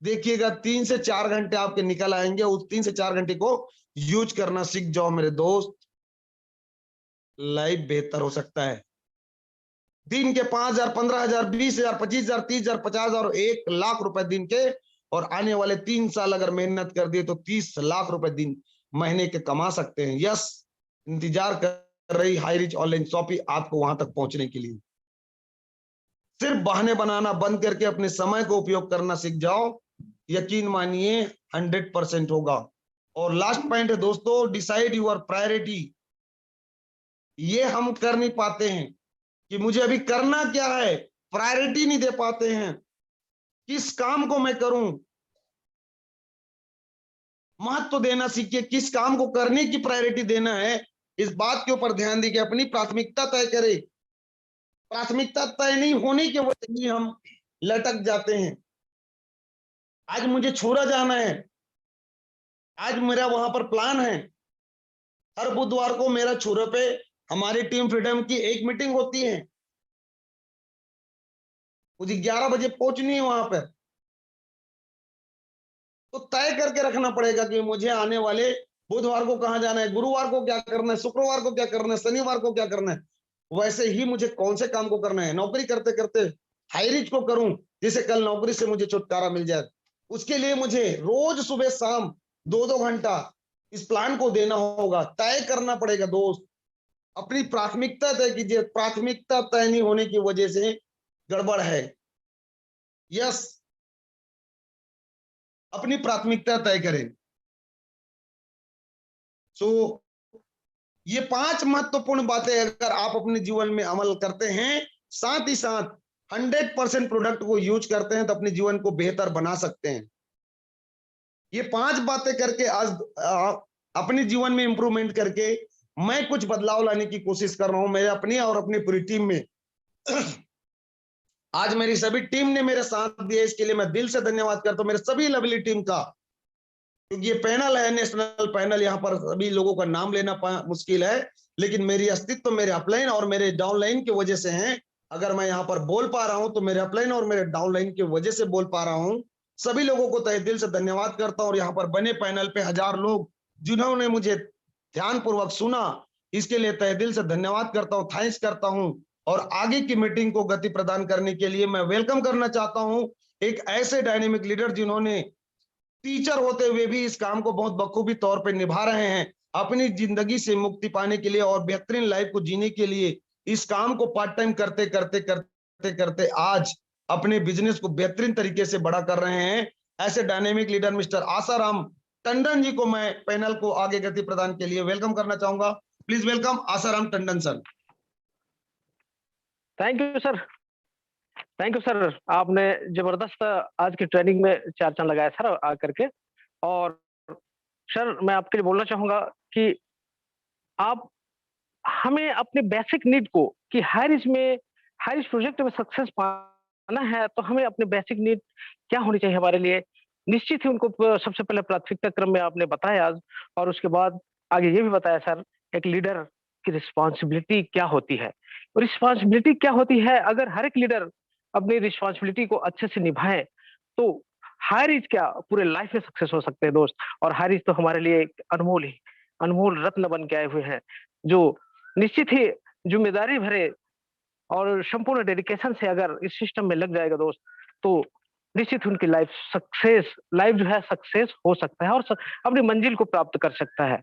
देखिएगा 3 से 4 घंटे आपके निकल आएंगे। उस 3 से 4 घंटे को यूज करना सीख जाओ मेरे दोस्त, लाइफ बेहतर हो सकता है। दिन के 5,000, 15,000, 20,000, 25,000, 30,000, 50,000 और 1,00,000 रुपए दिन के, और आने वाले 3 साल अगर मेहनत कर दिए तो 30 लाख रुपए दिन महीने के कमा सकते हैं। यस, इंतजार कर रही हाई रिच ऑनलाइन शॉपिंग आपको वहां तक पहुंचने के लिए। सिर्फ बहाने बनाना बंद करके अपने समय को उपयोग करना सीख जाओ, यकीन मानिए 100% होगा। और लास्ट पॉइंट है दोस्तों, डिसाइड योर प्रायोरिटी। ये हम कर नहीं पाते हैं कि मुझे अभी करना क्या है, प्रायोरिटी नहीं दे पाते हैं। किस काम को मैं करूं, महत्व देना सीखिए। किस काम को करने की प्रायोरिटी देना है, इस बात के ऊपर ध्यान दीजिए। अपनी प्राथमिकता तय करें। प्राथमिकता तय नहीं होने की वजह से हम लटक जाते हैं। आज मुझे छोरा जाना है, आज मेरा वहां पर प्लान है। हर बुधवार को मेरा छोरे पे हमारी टीम फ्रीडम की एक मीटिंग होती है। मुझे 11 बजे पहुंचनी है वहां पर। तो तय करके रखना पड़ेगा कि मुझे आने वाले बुधवार को कहां जाना है, गुरुवार को क्या करना है, शुक्रवार को क्या करना है, शनिवार को क्या करना है। वैसे ही मुझे कौन से काम को करना है। नौकरी करते करते हाई रिच को करूं, जिसे कल नौकरी से मुझे छुटकारा मिल जाए। उसके लिए मुझे रोज सुबह शाम 2-2 घंटा इस प्लान को देना होगा। तय करना पड़ेगा दोस्त। अपनी प्राथमिकता तय कीजिए। प्राथमिकता तय नहीं होने की वजह से गड़बड़ है। यस, अपनी प्राथमिकता तय करें। सो ये 5 महत्वपूर्ण बातें अगर आप अपने जीवन में अमल करते हैं, साथ ही साथ 100% प्रोडक्ट को यूज करते हैं, तो अपने जीवन को बेहतर बना सकते हैं। ये 5 बातें करके आज अपने जीवन में इंप्रूवमेंट करके मैं कुछ बदलाव लाने की कोशिश कर रहा हूं, मेरे अपनी और अपनी पूरी टीम में। आज मेरी सभी टीम ने मेरे साथ दिया, इसके लिए मैं दिल से धन्यवाद करता हूं मेरे सभी लवली टीम का। क्योंकि ये पैनल है, नेशनल पैनल, यहाँ पर सभी लोगों का नाम लेना मुश्किल है, लेकिन मेरी अस्तित्व मेरे अपलाइन और मेरे डाउनलाइन की वजह से है। अगर मैं यहाँ पर बोल पा रहा हूं तो मेरे अपलाइन और मेरे डाउनलाइन की वजह से बोल पा रहा हूं। सभी लोगों को तहे दिल से धन्यवाद करता हूं। और यहाँ पर बने पैनल पे 1000 लोग जिन्होंने मुझे ध्यानपूर्वक सुना, इसके लिए तहे दिल से धन्यवाद करता हूं, थैंक्स करता हूं। और आगे की मीटिंग को गति प्रदान करने के लिए मैं वेलकम करना चाहता हूं एक ऐसे डायनेमिक लीडर जिन्होंने टीचर होते हुए भी इस काम को बहुत बखूबी तौर पे निभा रहे हैं। अपनी जिंदगी से मुक्ति पाने के लिए और बेहतरीन लाइफ को जीने के लिए इस काम को पार्ट टाइम करते करते करते करते आज अपने बिजनेस को बेहतरीन तरीके से बड़ा कर रहे हैं। ऐसे dynamic leader mister Asaram Tandon ji को मैं पैनल को आगे गति प्रदान के लिए वेलकम करना चाहूंगा। Please welcome Asaram Tandon sir. Thank you sir, thank you sir. आपने जबरदस्त आज की ट्रेनिंग में 4 चांद लगाया सर आकर के। और सर मैं आपके लिए बोलना चाहूंगा कि आप हमें अपने बेसिक नीड को कि हाई रिच प्रोजेक्ट में सक्सेस पाना है, तो हमें अपने बेसिक नीड क्या होनी चाहिए हमारे लिए, निश्चित ही उनको सबसे पहले प्राथमिकता क्रम में आपने बताया आज। और उसके बाद आगे ये भी बताया सर, एक लीडर की रिस्पॉन्सिबिलिटी क्या होती है। रिस्पॉन्सिबिलिटी क्या होती है, अगर हर एक लीडर अपनी रिस्पॉन्सिबिलिटी को अच्छे से निभाए तो हाई रिच क्या पूरे लाइफ में सक्सेस हो सकते हैं दोस्त। और हाई रिच तो हमारे लिए एक अनमोल रत्न बन के आए हुए हैं, जो निश्चित ही जिम्मेदारी भरे और संपूर्ण डेडिकेशन से अगर इस सिस्टम में लग जाएगा दोस्त, तो निश्चित उनकी लाइफ जो है सक्सेस हो सकता है और अपनी मंजिल को प्राप्त कर सकता है।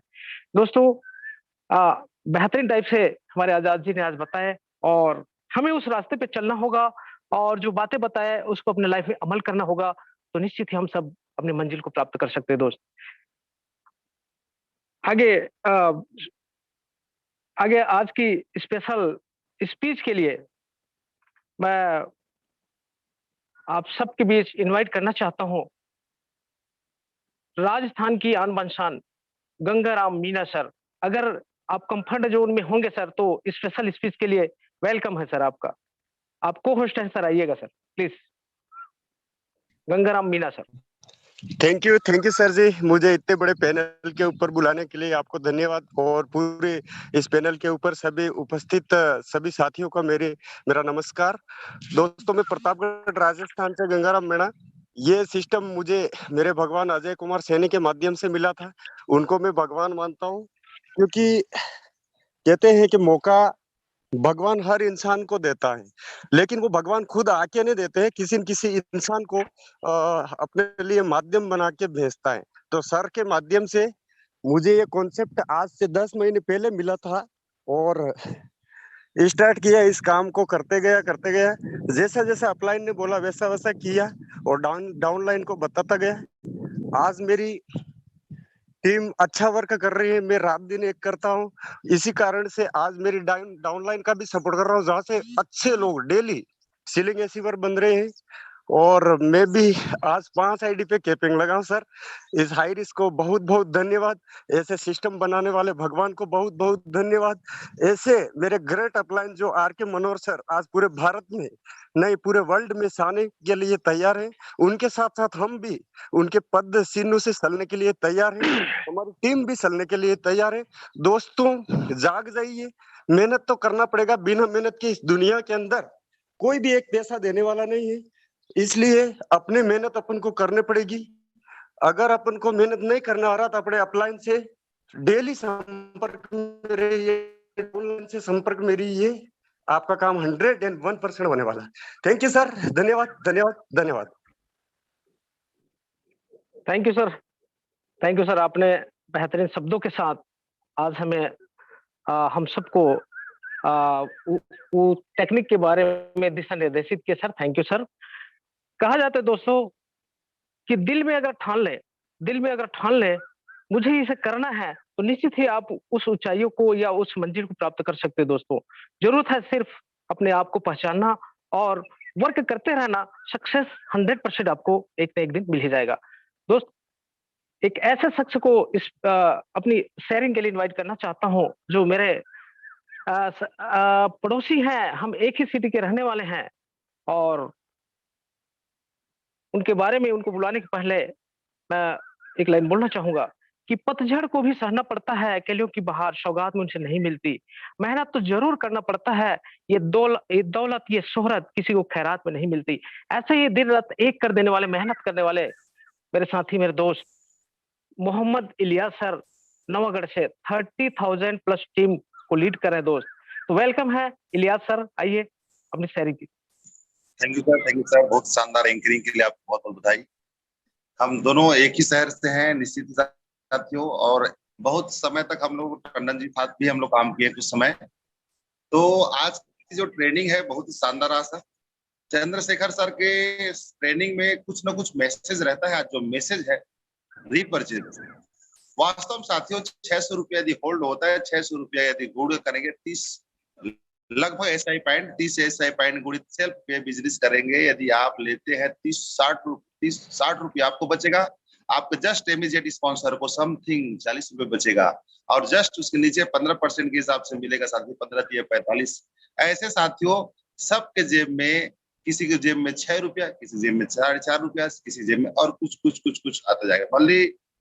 दोस्तों बेहतरीन टाइप से हमारे आजाद जी ने आज बताया, और हमें उस रास्ते पे चलना होगा और जो बातें बताए उसको अपने लाइफ में अमल करना होगा, तो निश्चित ही हम सब अपनी मंजिल को प्राप्त कर सकते हैं दोस्त। आगे आज की स्पेशल स्पीच के लिए मैं आप सबके बीच इनवाइट करना चाहता हूं राजस्थान की आन बान शान गंगाराम मीना सर। अगर आप कंफर्ट जोन में होंगे सर तो स्पेशल स्पीच के लिए वेलकम है सर आपका। आप को होस्ट हैं सर, आइएगा sir please. Gangaram Meena sir. Thank you sir ji, मुझे इतने बड़े पैनल के ऊपर बुलाने के लिए आपको धन्यवाद। और पूरे इस पैनल के ऊपर सभी उपस्थित सभी साथियों का मेरा नमस्कार। दोस्तों, मैं प्रतापगढ़ राजस्थान से गंगाराम मीणा। ये सिस्टम मुझे मेरे भगवान अजय कुमार सैनी के माध्यम से मिला था। उनको मैं भगवान मानता हूँ, क्योंकि कहते हैं कि मौका भगवान हर इंसान को देता है, लेकिन वो भगवान खुद आके नहीं देते हैं, किसी न किसी इंसान को अपने लिए माध्यम बना के भेजता है। तो सर के माध्यम से मुझे ये कॉन्सेप्ट आज से 10 महीने पहले मिला था और स्टार्ट किया। इस काम को करते गया, जैसा जैसा अपलाइन ने बोला वैसा वैसा किया और डाउनलाइन को बताता गया। आज मेरी टीम अच्छा वर्क कर रही है, मैं रात दिन एक करता हूँ। इसी कारण से आज मेरी डाउनलाइन का भी सपोर्ट कर रहा हूँ, जहाँ से अच्छे लोग डेली सीलिंग एसीवर बन रहे हैं। और मैं भी आज 5 आईडी पे कैपिंग लगाऊं सर। इस हाई रिस्क को बहुत बहुत धन्यवाद। ऐसे सिस्टम बनाने वाले भगवान को बहुत बहुत धन्यवाद। ऐसे मेरे ग्रेट अपलाइन जो आर के मनोहर सर आज पूरे भारत में नहीं पूरे वर्ल्ड में आने के लिए तैयार है, उनके साथ साथ हम भी उनके पद चिन्हों से चलने के लिए तैयार है। हमारी टीम भी चलने के लिए तैयार है। दोस्तों, जाग जाइए, मेहनत तो करना पड़ेगा। बिना मेहनत के इस दुनिया के अंदर कोई भी एक पैसा देने वाला नहीं है, इसलिए अपने मेहनत अपन को करनी पड़ेगी। अगर अपन को मेहनत नहीं करना आ रहा तो अपने अपलाइन से डेली संपर्क में रहिए, ऑनलाइन से संपर्क में रहिए, आपका काम 101% होने वाला है। थैंक यू सर, धन्यवाद धन्यवाद धन्यवाद। Thank you sir, thank you sir. आपने बेहतरीन शब्दों के साथ आज हमें हम सबको वो टेक्निक के बारे में दिशा निर्देशित किया सर। Thank you sir. कहा जाता है दोस्तों कि दिल में अगर ठान ले मुझे इसे करना है, तो निश्चित ही आप उस ऊंचाइयों को या उस मंजिल को प्राप्त कर सकते हैं। दोस्तों, जरूरत है सिर्फ अपने आप को पहचानना और वर्क करते रहना। सक्सेस 100% आपको एक न एक दिन मिल ही जाएगा। दोस्त, एक ऐसे शख्स को इस अपनी शेयरिंग के लिए इनवाइट करना चाहता हूं, जो मेरे पड़ोसी हैं। हम एक ही सिटी के रहने वाले हैं और उनके बारे में उनको बुलाने के पहले मैं एक लाइन बोलना चाहूंगा कि पतझड़ को भी सहना पड़ता है, कलियों की बहार सौगात में उनसे नहीं मिलती। मेहनत तो जरूर करना पड़ता है, ये दौलत ये शोहरत किसी को खैरात में नहीं मिलती। ऐसे ही दिन रात एक कर देने वाले, मेहनत करने वाले मेरे साथी, मेरे दोस्त मोहम्मद इलियास सर नवागढ़ से 30,000 प्लस टीम को लीड कर रहे हैं। दोस्त, तो वेलकम है इलियास सर, आइए अपनी शेयरिंग की। थैंक यू सर, बहुत शानदार एंकरिंग के लिए आपको बहुत बहुत बधाई। हम दोनों एक ही शहर से हैं निश्चित साथियों, और बहुत समय तक हम लोग टंडन जी साथ भी हम लोग काम किए कुछ समय। तो आज की जो ट्रेनिंग है बहुत ही शानदार रहा सर। चंद्रशेखर सर के ट्रेनिंग में कुछ ना कुछ मैसेज रहता है। आज जो मैसेज है रीपरचेज, वास्तव में साथियों 600 रुपया यदि होल्ड होता है, 600 रुपया यदि गुड़ करेंगे, 30 लगभग SI पॉइंट 30 SI पॉइंट गुणित सेल्फ पे बिजनेस करेंगे। यदि आप लेते हैं 30-60 रुपया आपको बचेगा। आपके जस्ट इमीडिएट स्पॉन्सर को समथिंग 40 रुपए बचेगा, और जस्ट उसके नीचे 15% के हिसाब से मिलेगा साथियों, 15 45। ऐसे साथियों सबके जेब में, किसी के जेब में 6 रुपया, किसी जेब में 4.5 रुपया, किसी जेब में और कुछ आता जाएगा।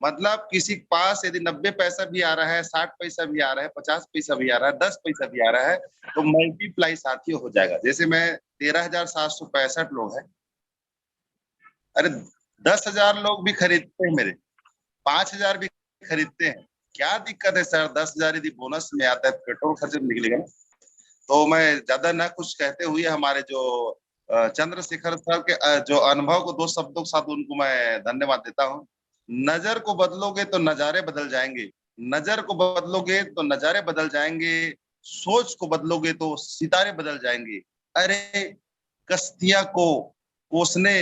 मतलब किसी के पास यदि 90 पैसा भी आ रहा है, 60 पैसा भी आ रहा है, 50 पैसा भी आ रहा है, 10 पैसा भी आ रहा है, तो मल्टीप्लाई साथियों हो जाएगा। जैसे मैं 13,765 लोग हैं, अरे 10,000 लोग भी खरीदते हैं, मेरे 5,000 भी खरीदते हैं, क्या दिक्कत है सर? 10,000 यदि बोनस में आता है, पेट्रोल खर्च निकलेगा ना। तो मैं ज्यादा ना कुछ कहते हुए हमारे जो चंद्रशेखर सर के जो अनुभव को 2 शब्दों के साथ उनको मैं धन्यवाद देता हूँ। नजर को बदलोगे तो नजारे बदल जाएंगे, नजर को बदलोगे तो नजारे बदल जाएंगे, सोच को बदलोगे तो सितारे बदल जाएंगे। अरे कश्तियां को कोसने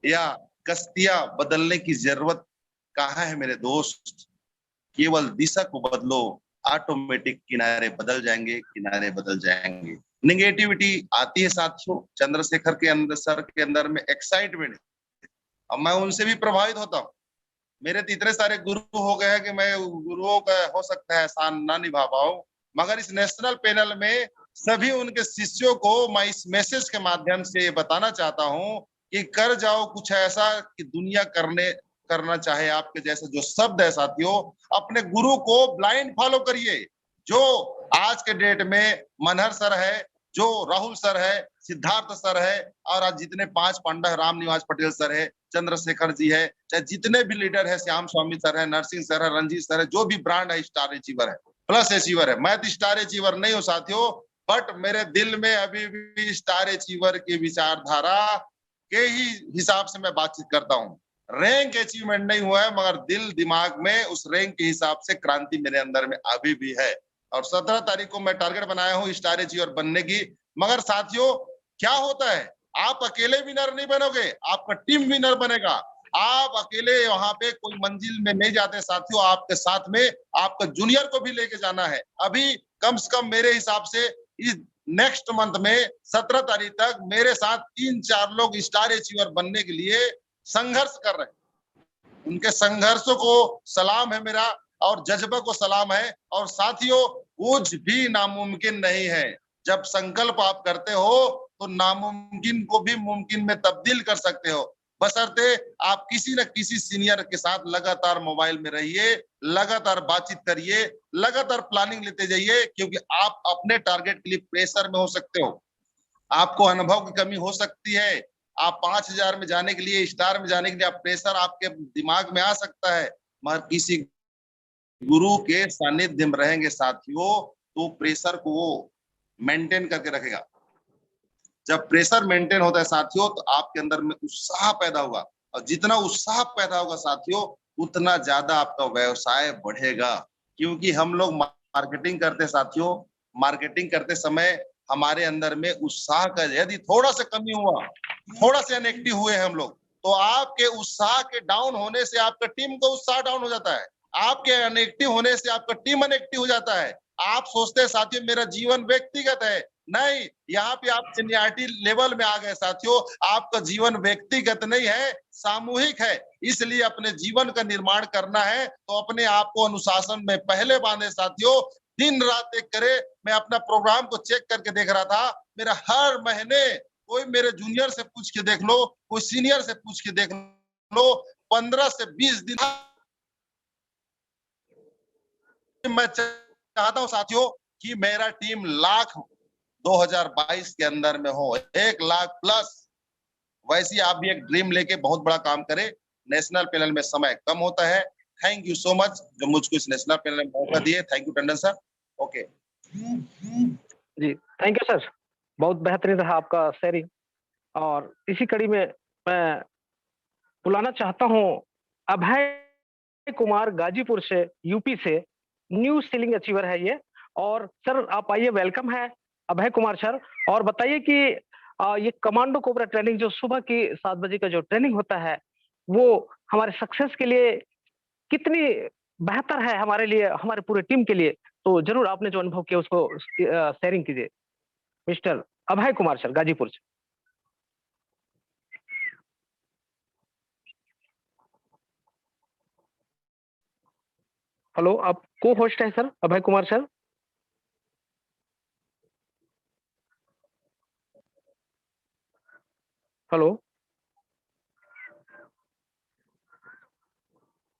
या कश्तियां बदलने की जरूरत कहाँ है मेरे दोस्त? केवल दिशा को बदलो, ऑटोमेटिक किनारे बदल जाएंगे, किनारे बदल जाएंगे। निगेटिविटी आती है साथियों, चंद्रशेखर के अंदर सर के अंदर में एक्साइटमेंट है, अब मैं उनसे भी प्रभावित होता हूँ। मेरे तो इतने सारे गुरु हो गए हैं कि मैं गुरुओं का हो सकता है एहसान ना निभा पाऊं, मगर इस नेशनल पैनल में सभी उनके शिष्यों को मैं इस मैसेज के माध्यम से बताना चाहता हूं कि कर जाओ कुछ ऐसा कि दुनिया करना चाहे आपके जैसे जो शब्द है साथियों, अपने गुरु को ब्लाइंड फॉलो करिए। जो आज के डेट में मनहर सर है, जो राहुल सर है, सिद्धार्थ सर है, और आज जितने 5 पांडा राम निवास पटेल सर है, चंद्रशेखर जी है, चाहे जितने भी लीडर है, श्याम स्वामी सर है, नरसिंह सर है, रंजीत सर है, जो भी ब्रांड है स्टार अचीवर है, प्लस अचीवर है। मैं तो स्टार अचीवर नहीं हूँ साथियों, बट मेरे दिल में अभी भी स्टार अचीवर की विचारधारा के ही हिसाब से मैं बातचीत करता हूँ। रैंक अचीवमेंट नहीं हुआ है, मगर दिल दिमाग में उस रैंक के हिसाब से क्रांति मेरे अंदर में अभी भी है। और 17 तारीख को मैं टारगेट बनाया हूँ स्टार अचीवर बनने की। मगर साथियों क्या होता है, आप अकेले विनर नहीं बनोगे, आपका टीम विनर बनेगा। आप अकेले वहां पे कोई मंजिल में नहीं जाते साथियों, आपके साथ में आपका जूनियर को भी लेके जाना है। अभी कम से कम मेरे हिसाब से इस नेक्स्ट मंथ में 17 तारीख तक मेरे साथ 3-4 लोग स्टार अचीवर बनने के लिए संघर्ष कर रहे हैं। उनके संघर्षों को सलाम है मेरा, और जज्बा को सलाम है। और साथियों कुछ भी नामुमकिन नहीं है, जब संकल्प आप करते हो तो नामुमकिन को भी मुमकिन में तब्दील कर सकते हो, बशर्ते आप किसी न किसी सीनियर के साथ लगातार मोबाइल में रहिए, लगातार बातचीत करिए, लगातार प्लानिंग लेते जाइए, क्योंकि आप अपने टारगेट के लिए प्रेशर में हो सकते हो, आपको अनुभव की कमी हो सकती है। आप 5000 में जाने के लिए, स्टार में जाने के लिए आप प्रेशर आपके दिमाग में आ सकता है, मगर किसी गुरु के सानिध्य में रहेंगे साथियों तो प्रेशर को वो मेंटेन करके रखेगा। जब प्रेशर मेंटेन होता है साथियों तो आपके अंदर में उत्साह पैदा होगा, और जितना उत्साह पैदा होगा साथियों उतना ज्यादा आपका व्यवसाय बढ़ेगा। क्योंकि हम लोग मार्केटिंग करते साथियों, मार्केटिंग करते समय हमारे अंदर में उत्साह का यदि थोड़ा सा कमी हुआ, थोड़ा सा अनएक्टिव हुए हम लोग, तो आपके उत्साह के डाउन होने से आपका टीम का उत्साह डाउन हो जाता है, आपके अनएक्टिव होने से आपका टीम अनएक्टिव हो जाता है। आप सोचते हैं साथियों मेरा जीवन व्यक्तिगत है, नहीं, यहाँ पे आप सीनियरिटी लेवल में आ गए साथियों, आपका जीवन व्यक्तिगत नहीं है, सामूहिक है। इसलिए अपने जीवन का निर्माण करना है तो अपने आप को अनुशासन में पहले बांधे साथियों, दिन रात एक करे। मैं अपना प्रोग्राम को चेक करके देख रहा था, मेरा हर महीने कोई मेरे जूनियर से पूछ के देख लो, कोई सीनियर से पूछ के देख लो, 15 से 20 दिन मैं चाहता हूं साथियों कि मेरा टीम लाख 2022 के अंदर में हो, 1 लाख प्लस। वैसे आप भी एक ड्रीम लेके बहुत बड़ा काम करें। नेशनल पैनल में समय कम होता है। थैंक यू सो मच जो मुझको इस नेशनल पैनल में मौका दिए। Thank you Tandon sir. Okay ji, thank you sir, बहुत बेहतरीन रहा आपका शेयरिंग। और इसी कड़ी में मैं बुलाना चाहता हूं अभय कुमार, गाजीपुर से, यूपी से, न्यू सीलिंग अचीवर है ये। और सर आप आइए, वेलकम है अभय कुमार सर। और बताइए कि ये कमांडो कोबरा ट्रेनिंग जो सुबह की 7 बजे का जो ट्रेनिंग होता है वो हमारे सक्सेस के लिए कितनी बेहतर है, हमारे लिए, हमारे पूरे टीम के लिए। तो जरूर आपने जो अनुभव किया उसको शेयरिंग कीजिए। मिस्टर अभय कुमार सर, गाजीपुर से। हेलो, आप को होस्ट है sir Abhay Kumar sir? Hello,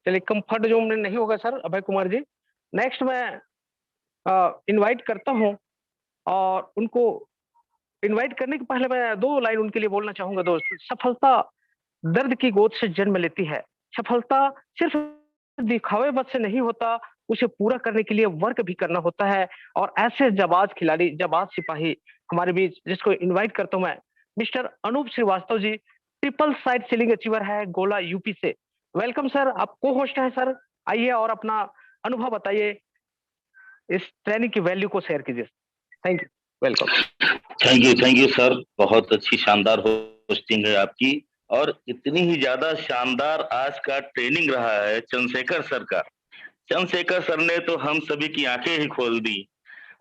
चलिए, कंफर्ट जोन में नहीं होगा सर अभय कुमार जी। नेक्स्ट मैं इनवाइट करता हूं, और उनको इनवाइट करने के पहले मैं 2 लाइन उनके लिए बोलना चाहूंगा। दोस्त, सफलता दर्द की गोद से जन्म लेती है। सफलता सिर्फ दिखावे बस से नहीं होता, उसे पूरा करने के लिए वर्क भी करना होता है। और ऐसे जाबाज खिलाड़ी, जाबाज सिपाही हमारे बीच, जिसको इनवाइट करता हूं मैं, mister Anoop Srivastava ji, triple side ceiling achiever है, गोला यूपी से। वेलकम सर, आप को होस्ट है सर। आइए और अपना अनुभव बताइए, इस ट्रेनिंग की वैल्यू को शेयर कीजिए। Thank you, welcome. Thank you sir, बहुत अच्छी शानदार होस्टिंग है आपकी। और इतनी ही ज्यादा शानदार आज का ट्रेनिंग रहा है चंद्रशेखर सर का। चंद्रशेखर सर ने तो हम सभी की आंखें ही खोल दी।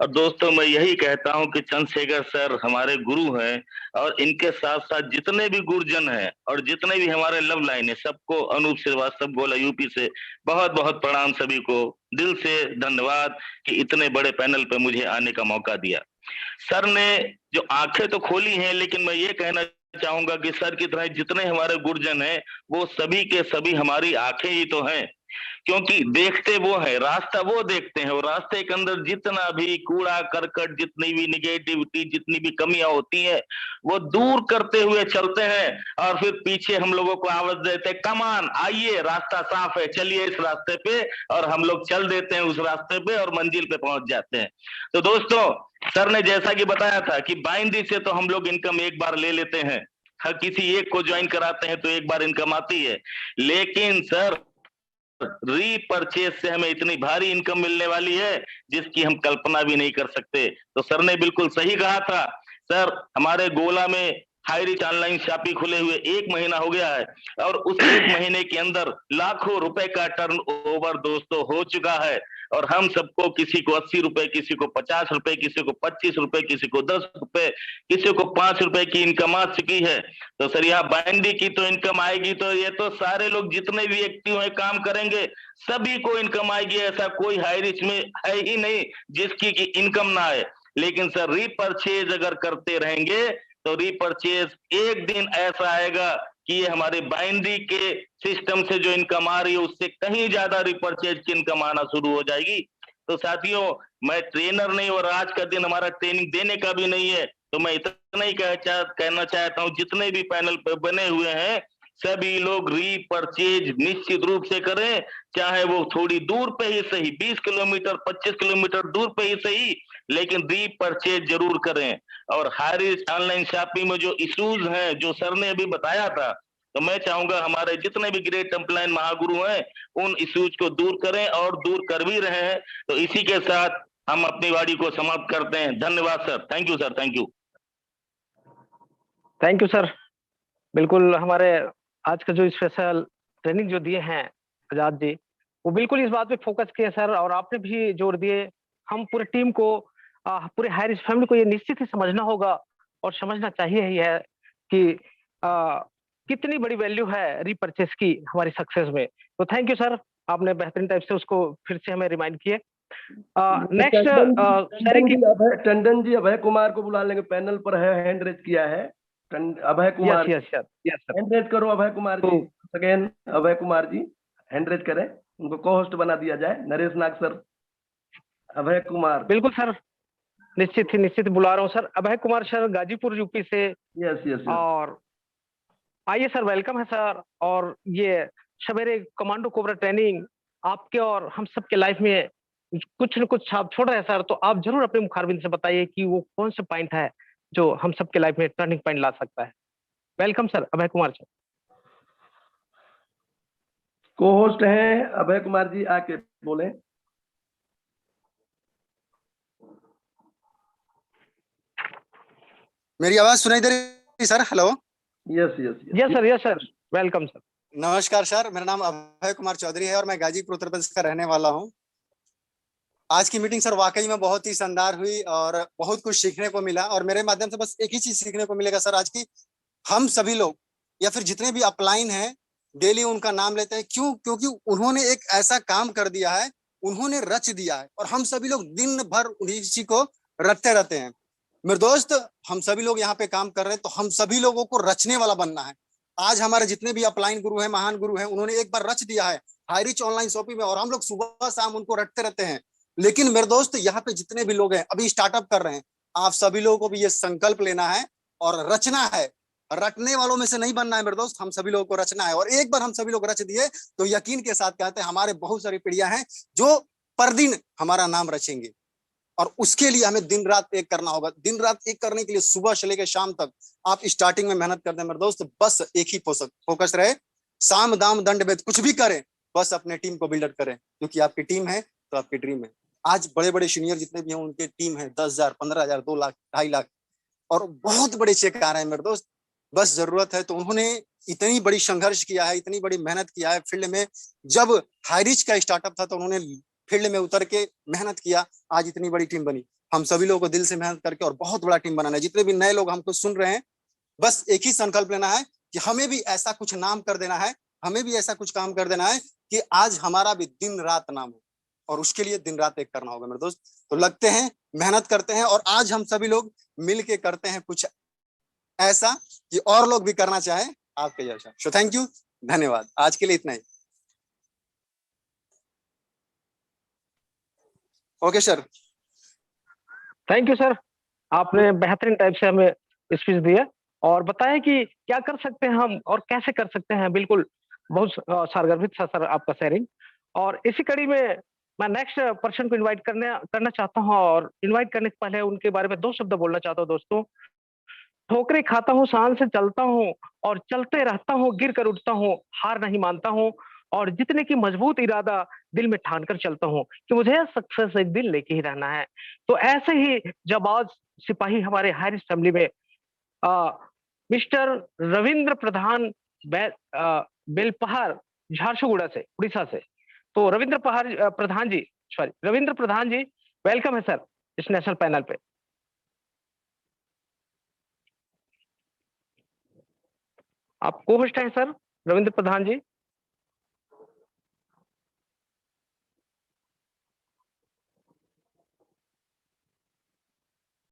और दोस्तों मैं यही कहता हूं कि चंद्रशेखर सर हमारे गुरु हैं, और इनके साथ साथ जितने भी गुरुजन हैं और जितने भी हमारे लव लाइन है, सबको अनूप श्रीवास्तव गोला यूपी से बहुत बहुत प्रणाम। सभी को दिल से धन्यवाद कि इतने बड़े पैनल पे मुझे आने का मौका दिया। सर ने जो आंखें तो खोली हैं, लेकिन मैं ये कहना चाहूंगा कि सर की तरह जितने हमारे गुरुजन हैं वो सभी के सभी हमारी आंखें ही तो हैं, क्योंकि देखते वो है, रास्ता वो देखते हैं, और रास्ते के अंदर जितना भी कूड़ा करकट, जितनी भी निगेटिविटी, जितनी भी कमियां होती है, वो दूर करते हुए चलते हैं। और फिर पीछे हम लोगों को आवाज देते हैं, कमान आइए, रास्ता साफ है, चलिए इस रास्ते पे, और हम लोग चल देते हैं उस रास्ते पे और मंजिल पे पहुंच जाते हैं। तो दोस्तों, सर ने जैसा कि बताया था कि बाइंडी से तो हम लोग इनकम एक बार ले लेते हैं, हर किसी एक को ज्वाइन कराते हैं तो एक बार इनकम आती है, लेकिन सर रीपरचेज से हमें इतनी भारी इनकम मिलने वाली है जिसकी हम कल्पना भी नहीं कर सकते। तो सर ने बिल्कुल सही कहा था। सर, हमारे गोला में हाई रिच ऑनलाइन शॉपिंग खुले हुए 1 महीना हो गया है, और उस 1 महीने के अंदर लाखों रुपए का टर्नओवर दोस्तों हो चुका है, और हम सबको, किसी को 80 रुपए, किसी को 50 रुपए, किसी को 25 रुपए, किसी को 10 रुपए, किसी को 5 रुपए की इनकम आ चुकी है। तो सर, यहाँ बाइंडी की तो इनकम आएगी, तो ये तो सारे लोग जितने भी एक्टिव हैं, काम करेंगे, सभी को इनकम आएगी। ऐसा कोई हाई रिच में है ही नहीं जिसकी की इनकम ना आए। लेकिन सर, रीपरचेज अगर करते रहेंगे तो रीपरचेज एक दिन ऐसा आएगा कि ये हमारे बाइंडी के सिस्टम से जो इनकम आ रही है उससे कहीं ज्यादा रीपरचेज की इनकम आना शुरू हो जाएगी। तो साथियों, मैं ट्रेनर नहीं, और आज का दिन हमारा ट्रेनिंग देने का भी नहीं है, तो मैं इतना ही कहना चाहता हूं, जितने भी पैनल पे बने हुए हैं सभी लोग रीपरचेज निश्चित रूप से करें, चाहे वो थोड़ी दूर पे ही सही, 20 किलोमीटर 25 किलोमीटर दूर पे ही सही, लेकिन रीपरचेज जरूर करें। और हाई रिच ऑनलाइन शॉपिंग में जो इश्यूज हैं, जो सर ने अभी बताया था, तो मैं चाहूंगा हमारे जितने भी ग्रेट अपलाइन महागुरु हैं उन इश्यूज को दूर करें, और दूर कर भी रहे हैं। तो इसी के साथ हम अपनी वाणी को समाप्त करते हैं। धन्यवाद sir, thank you sir, thank you. Thank you sir. बिल्कुल, हमारे आज का जो स्पेशल ट्रेनिंग जो दिए हैं आजाद जी, वो बिल्कुल इस बात पे फोकस किए सर, और आपने भी जोर दिए। हम पूरे टीम को, पूरे हाई रिच फैमिली को ये निश्चित ही समझना होगा और समझना चाहिए ही है कि कितनी बड़ी वैल्यू है रीपरचेस की हमारी सक्सेस में। तो थैंक यू सर, आपने बेहतरीन टाइप से उसको फिर से हमें रिमाइंड किए। नेक्स्ट टंडन जी अभय कुमार को बुला लेंगे, पैनल पर है, हैंड रेज किया है Abhay Kumar. Yes sir, hand raise करो Abhay Kumar ji. Again Abhay Kumar ji hand raise करें, उनको को होस्ट बना दिया जाए। नरेश नाग सर, अभय कुमार। बिल्कुल सर, निश्चित बुला रहा हूँ sir. Abhay Kumar sir, Ghazipur UP से। यस। और आइए सर, वेलकम है सर। और ये सवेरे कमांडो कोबरा ट्रेनिंग आपके और हम सबके लाइफ में कुछ न कुछ छाप छोड़ रहे हैं सर। तो आप जरूर अपने मुखारबिंद से बताइए कि वो कौन सा पॉइंट है जो हम सबके लाइफ में टर्निंग पॉइंट ला सकता है। Welcome sir, Abhay Kumar sir. को होस्ट हैं अभय कुमार जी, आके बोले। मेरी आवाज सुनाई दे रही sir? Hello. Yes sir, welcome sir. नमस्कार सर, मेरा नाम अभय कुमार चौधरी है और मैं गाजीपुर उत्तर प्रदेश का रहने वाला हूं। आज की मीटिंग सर वाकई में बहुत ही शानदार हुई और बहुत कुछ सीखने को मिला। और मेरे माध्यम से बस एक ही चीज सीखने को मिलेगा सर आज की, हम सभी लोग या फिर जितने भी अपलाइन हैं डेली उनका नाम लेते हैं। क्यों? क्योंकि उन्होंने एक ऐसा काम कर दिया है, उन्होंने रच दिया है, और हम सभी लोग दिन भर उसी को रटते रहते हैं। मेरे दोस्त, हम सभी लोग यहाँ पे काम कर रहे हैं, तो हम सभी लोगों को रचने वाला बनना है। आज हमारे जितने भी अपलाइन गुरु हैं, महान गुरु हैं, उन्होंने एक बार रच दिया है हाई रिच ऑनलाइन शॉपिंग में, और हम लोग सुबह शाम उनको रटते रहते हैं। लेकिन मेरे दोस्त, यहाँ पे जितने भी लोग हैं अभी स्टार्टअप कर रहे हैं, आप सभी लोगों को भी ये संकल्प लेना है और रचना है। रटने वालों में से नहीं बनना है मेरे दोस्त, हम सभी लोगों को रचना है। और एक बार हम सभी लोग रच दिए तो यकीन के साथ कहते हैं हमारे बहुत सारी पीढ़ियां हैं जो पर दिन हमारा नाम रचेंगे। और उसके लिए हमें दिन रात एक करना होगा। दिन रात एक करने के लिए सुबह से लेकर शाम तक आप स्टार्टिंग में मेहनत कर दें मेरे दोस्त, बस एक ही फोकस रहे, साम दाम दंड भेद कुछ भी करें, बस अपने टीम को बिल्डअप करें, क्योंकि आपकी टीम है तो आपकी ड्रीम है। आज बड़े बड़े सीनियर जितने भी हैं उनके टीम है 10,000, 15,000, 2 लाख, 2.5 लाख, और बहुत बड़े चेक आ रहे हैं मेरे दोस्त। बस जरूरत है। तो उन्होंने इतनी बड़ी संघर्ष किया है, इतनी बड़ी मेहनत किया है फील्ड में। जब हाई रिच का स्टार्टअप था तो उन्होंने फील्ड में उतर के मेहनत किया, आज इतनी बड़ी टीम बनी। हम सभी लोगों को दिल से मेहनत करके और बहुत बड़ा टीम बनाना है। जितने भी नए लोग हमको सुन रहे हैं, बस एक ही संकल्प लेना है कि हमें भी ऐसा कुछ नाम कर देना है, हमें भी ऐसा कुछ काम कर देना है कि आज हमारा भी दिन रात नाम हो, और उसके लिए दिन रात एक करना होगा मेरे दोस्त। तो लगते हैं, मेहनत करते हैं, और आज हम सभी लोग मिल के करते हैं कुछ ऐसा कि और लोग भी करना चाहे आपके जैसा। सो थैंक यू, धन्यवाद। आज के लिए इतना ही। Okay sir. Thank you sir, आपने बेहतरीन टाइप से हमें स्पीच दिया और बताया कि क्या कर सकते हैं हम और कैसे कर सकते हैं। बिल्कुल बहुत सारगर्भित था सर आपका शेयरिंग। और इसी कड़ी में मैं नेक्स्ट पर्सन को इनवाइट करना चाहता हूं, और इनवाइट करने से पहले उनके बारे में 2 शब्द बोलना चाहता हूं। दोस्तों, ठोकरे खाता हूँ, शान से चलता हूँ और चलते रहता हूँ, गिर कर उठता हूँ, हार नहीं मानता हूँ और जीतने की मजबूत इरादा दिल में ठान कर चलता हूँ कि मुझे सक्सेस एक दिन लेके ही रहना है। तो ऐसे ही जाबाज सिपाही हमारे हायर असेंबली में मिस्टर रविंद्र प्रधान बेलपहाड़, झारसुगुड़ा से, उड़ीसा से। तो रविंद्र प्रधान जी वेलकम है सर इस नेशनल पैनल पे। आप को होस्ट हैं सर रविंद्र प्रधान जी।